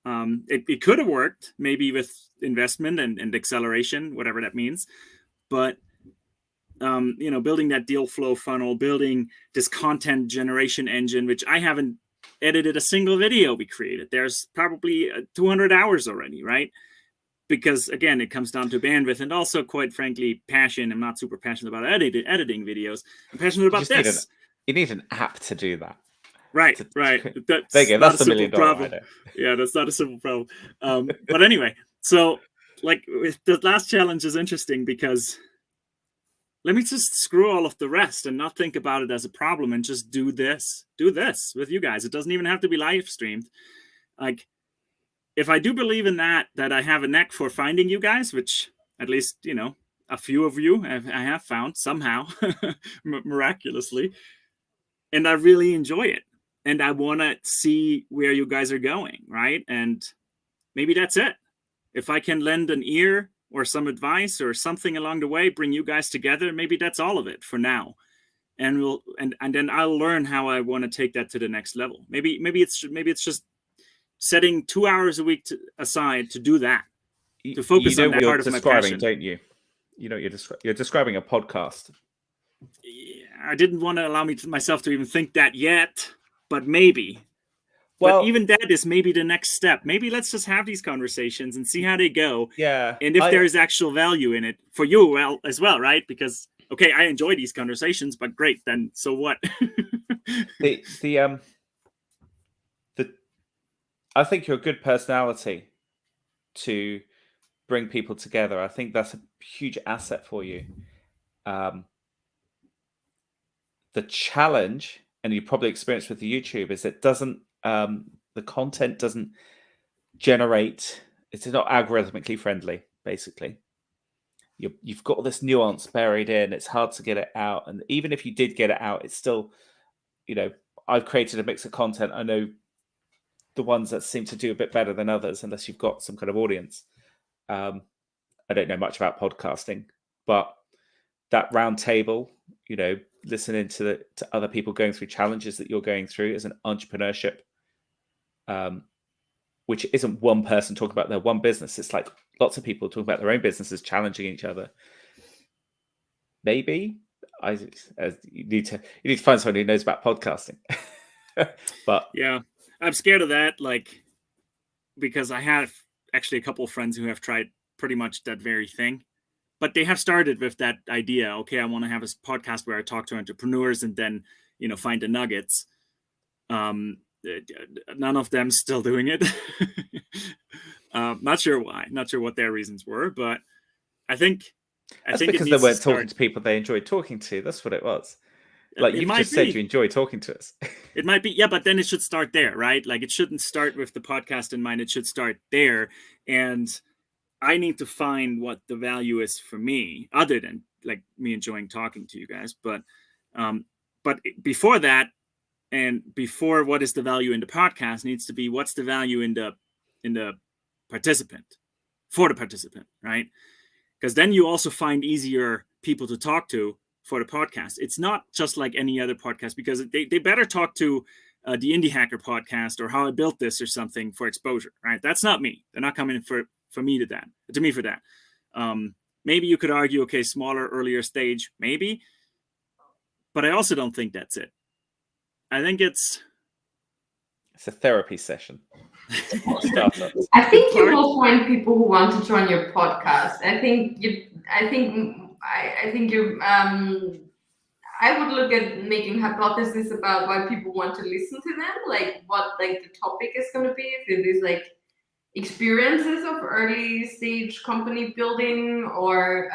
It could have worked, maybe with investment and acceleration, whatever that means. But, building that deal flow funnel, building this content generation engine, which I haven't edited a single video we created. There's probably 200 hours already, right? Because, again, it comes down to bandwidth and also, quite frankly, passion. I'm not super passionate about editing videos. I'm passionate about this. You need an app to do that. Right. That's the $1 million problem. Yeah, that's not a simple problem. But anyway, so, like, the last challenge is interesting because let me just screw all of the rest and not think about it as a problem and just do this with you guys. It doesn't even have to be live streamed. Like, if I do believe in that I have a knack for finding you guys, which at least, a few of you I have found somehow, miraculously, and I really enjoy it. and I want to see where you guys are going, right? And maybe that's it. If I can lend an ear or some advice or something along the way, bring you guys together, maybe that's all of it for now. And we'll and then I'll learn how I want to take that to the next level. Maybe it's just setting 2 hours a week aside to do that, to focus on that part of my passion. Don't you? You know, you're describing a podcast. Yeah, I didn't want to allow myself to even think that yet, but maybe. Well, but even that is maybe the next step. Maybe let's just have these conversations and see how they go. Yeah. And if there is actual value in it for you as well, right? Because, okay, I enjoy these conversations, but great, then so what? I think you're a good personality to bring people together. I think that's a huge asset for you. The challenge, and you probably experienced with the YouTube, is it doesn't, the content doesn't generate, it's not algorithmically friendly, basically. You've got all this nuance buried in, it's hard to get it out. And even if you did get it out, it's still, you know, I've created a mix of content. I know the ones that seem to do a bit better than others, unless you've got some kind of audience. I don't know much about podcasting, but that round table, you know, listening to other people going through challenges that you're going through as an entrepreneurship, which isn't one person talking about their one business. It's like lots of people talking about their own businesses, challenging each other. Maybe you need to find someone who knows about podcasting. But yeah, I'm scared of that, like, because I have actually a couple of friends who have tried pretty much that very thing, but they have started with that idea. Okay, I want to have a podcast where I talk to entrepreneurs and then, you know, find the nuggets. None of them still doing it. Not sure why. Not sure what their reasons were, but I think because they weren't talking to people they enjoyed talking to. That's what it was. Like you've just said, you enjoy talking to us. It might be, yeah, but then it should start there, right? Like it shouldn't start with the podcast in mind. It should start there, and I need to find what the value is for me, other than like me enjoying talking to you guys. But before that, and before what is the value in the podcast, needs to be what's the value in the participant, for the participant, right? Because then you also find easier people to talk to for the podcast. It's not just like any other podcast, because they better talk to the Indie Hacker podcast or How I Built This or something for exposure, right? That's not me. They're not coming for me for that. Maybe you could argue, okay, smaller, earlier stage, maybe, but I also don't think that's it. I think it's a therapy session. I think you will find people who want to join your podcast. I would look at making hypotheses about why people want to listen to them, like what like the topic is going to be, if it is like experiences of early stage company building, or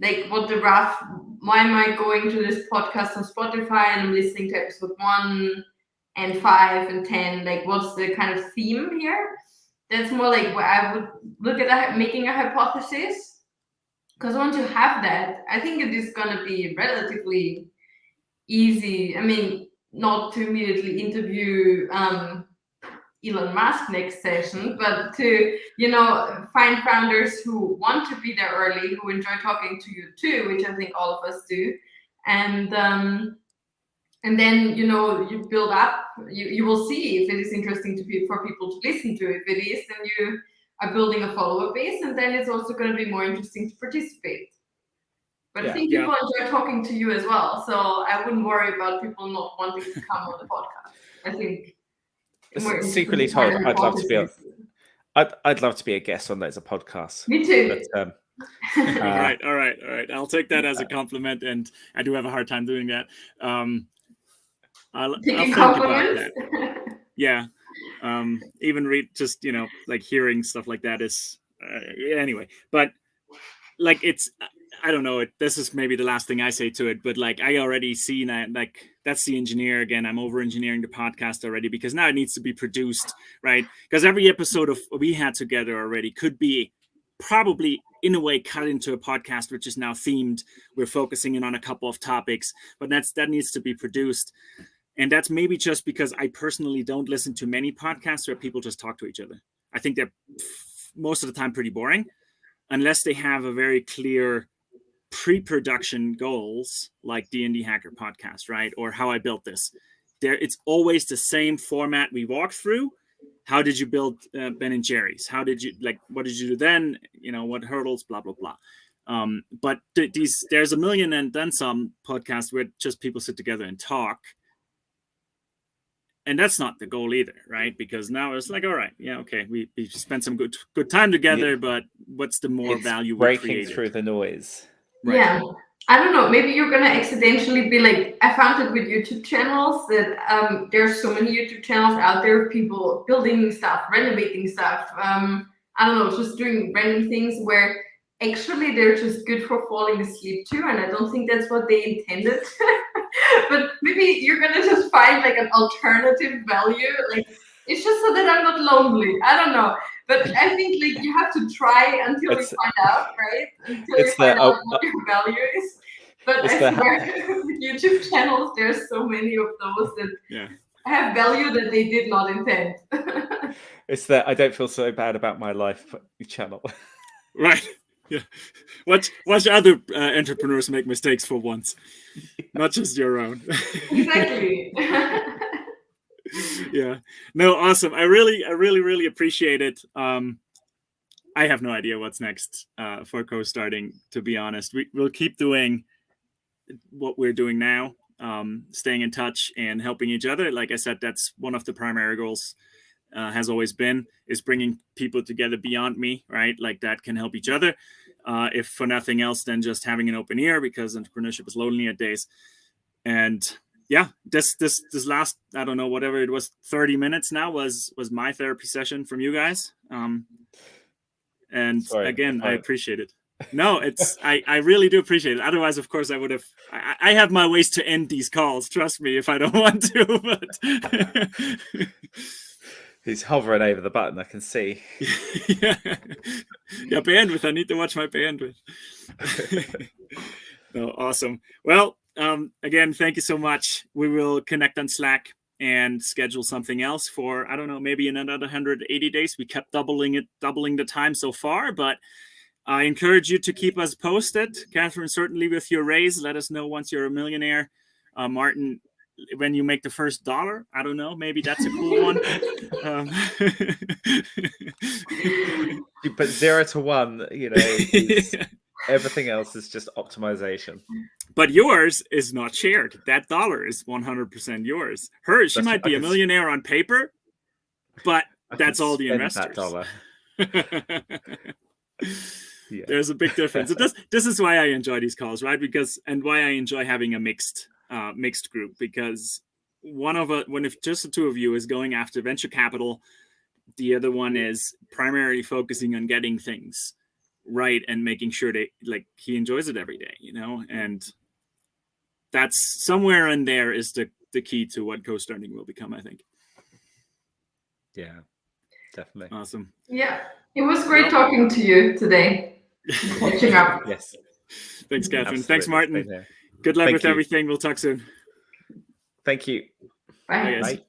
like why am I going to this podcast on Spotify and I'm listening to episode 1 and 5 and 10, like what's the kind of theme here? That's more like where I would look at making a hypothesis. Because once you have that, I think it is going to be relatively easy. I mean, not to immediately interview Elon Musk next session, but to, you know, find founders who want to be there early, who enjoy talking to you too, which I think all of us do. And then, you know, you build up, you will see if it is interesting for people to listen to. If it is, then you are building a follower base, and then it's also going to be more interesting to participate. But I think people enjoy talking to you as well, so I wouldn't worry about people not wanting to come on the podcast. I think secretly told, I'd love to be a guest on loads of podcasts. Me too. But, all right. I'll take that as a compliment, and I do have a hard time doing that. I'll think about that. Yeah. Even read, just, you know, like hearing stuff like that is anyway, but like I don't know, this is maybe the last thing I say to it, but like I already see that, like that's the engineer again. I'm over engineering the podcast already, because now it needs to be produced, right? Because every episode of we had together already could be probably in a way cut into a podcast, which is now themed. We're focusing in on a couple of topics, but that needs to be produced. And that's maybe just because I personally don't listen to many podcasts where people just talk to each other. I think they're most of the time pretty boring, unless they have a very clear pre-production goals, like D&D Hacker podcast, right? Or How I Built This. It's always the same format we walk through. How did you build Ben and Jerry's? How did you, like, what did you do then? You know, what hurdles, blah, blah, blah. But there's a million and then some podcasts where just people sit together and talk. And that's not the goal either, right? Because now it's like, all right, yeah, okay, we spent some good time together, but what's the more value we're breaking through the noise? Right. Yeah. I don't know, maybe you're gonna accidentally be like, I found it with YouTube channels that there's so many YouTube channels out there of people building stuff, renovating stuff, I don't know, just doing random things where actually they're just good for falling asleep too, and I don't think that's what they intended. But maybe you're gonna just find like an alternative value, like it's just so that I'm not lonely. I don't know, but I think like you have to try until you find out, right? Until you find out what your value is. But I swear, with YouTube channels, there's so many of those that have value that they did not intend. It's that I don't feel so bad about my life channel. Right. Yeah. Watch other entrepreneurs make mistakes for once, not just your own. Exactly. Yeah. No, awesome. I really appreciate it. I have no idea what's next for co-starting, to be honest. We'll keep doing what we're doing now, staying in touch and helping each other. Like I said, that's one of the primary goals. Has always been, is bringing people together beyond me, right? Like that can help each other. If for nothing else than just having an open ear, because entrepreneurship is lonely at days. And yeah, this last, I don't know, whatever it was, 30 minutes now was my therapy session from you guys. And again, I appreciate it. No, it's I really do appreciate it. Otherwise, of course, I would have. I have my ways to end these calls. Trust me, if I don't want to. But he's hovering over the button. I can see. Yeah, bandwidth. I need to watch my bandwidth. No, awesome. Well, again, thank you so much. We will connect on Slack and schedule something else for, I don't know, maybe another 180 days. We kept doubling the time so far, but I encourage you to keep us posted. Catherine, certainly with your raise, let us know once you're a millionaire. Martin, when you make the first $1, I don't know, maybe that's a cool one. You put 0 to 1, you know, everything else is just optimization. But yours is not shared. That $1 is 100% yours. Hers, she might be a millionaire on paper, but that's all the investors. That Yeah. There's a big difference. This is why I enjoy these calls, right? And why I enjoy having a mixed group, because when if just the two of you is going after venture capital, the other one is primarily focusing on getting things right and making sure he enjoys it every day, you know. And that's somewhere in there is the key to what co-starting will become, I think. Yeah, definitely. Awesome. Yeah, it was great talking to you today. Catching up. Yes. Thanks, Catherine. Absolutely. Thanks, Martin. Good luck with everything. We'll talk soon. Thank you. Bye. Bye.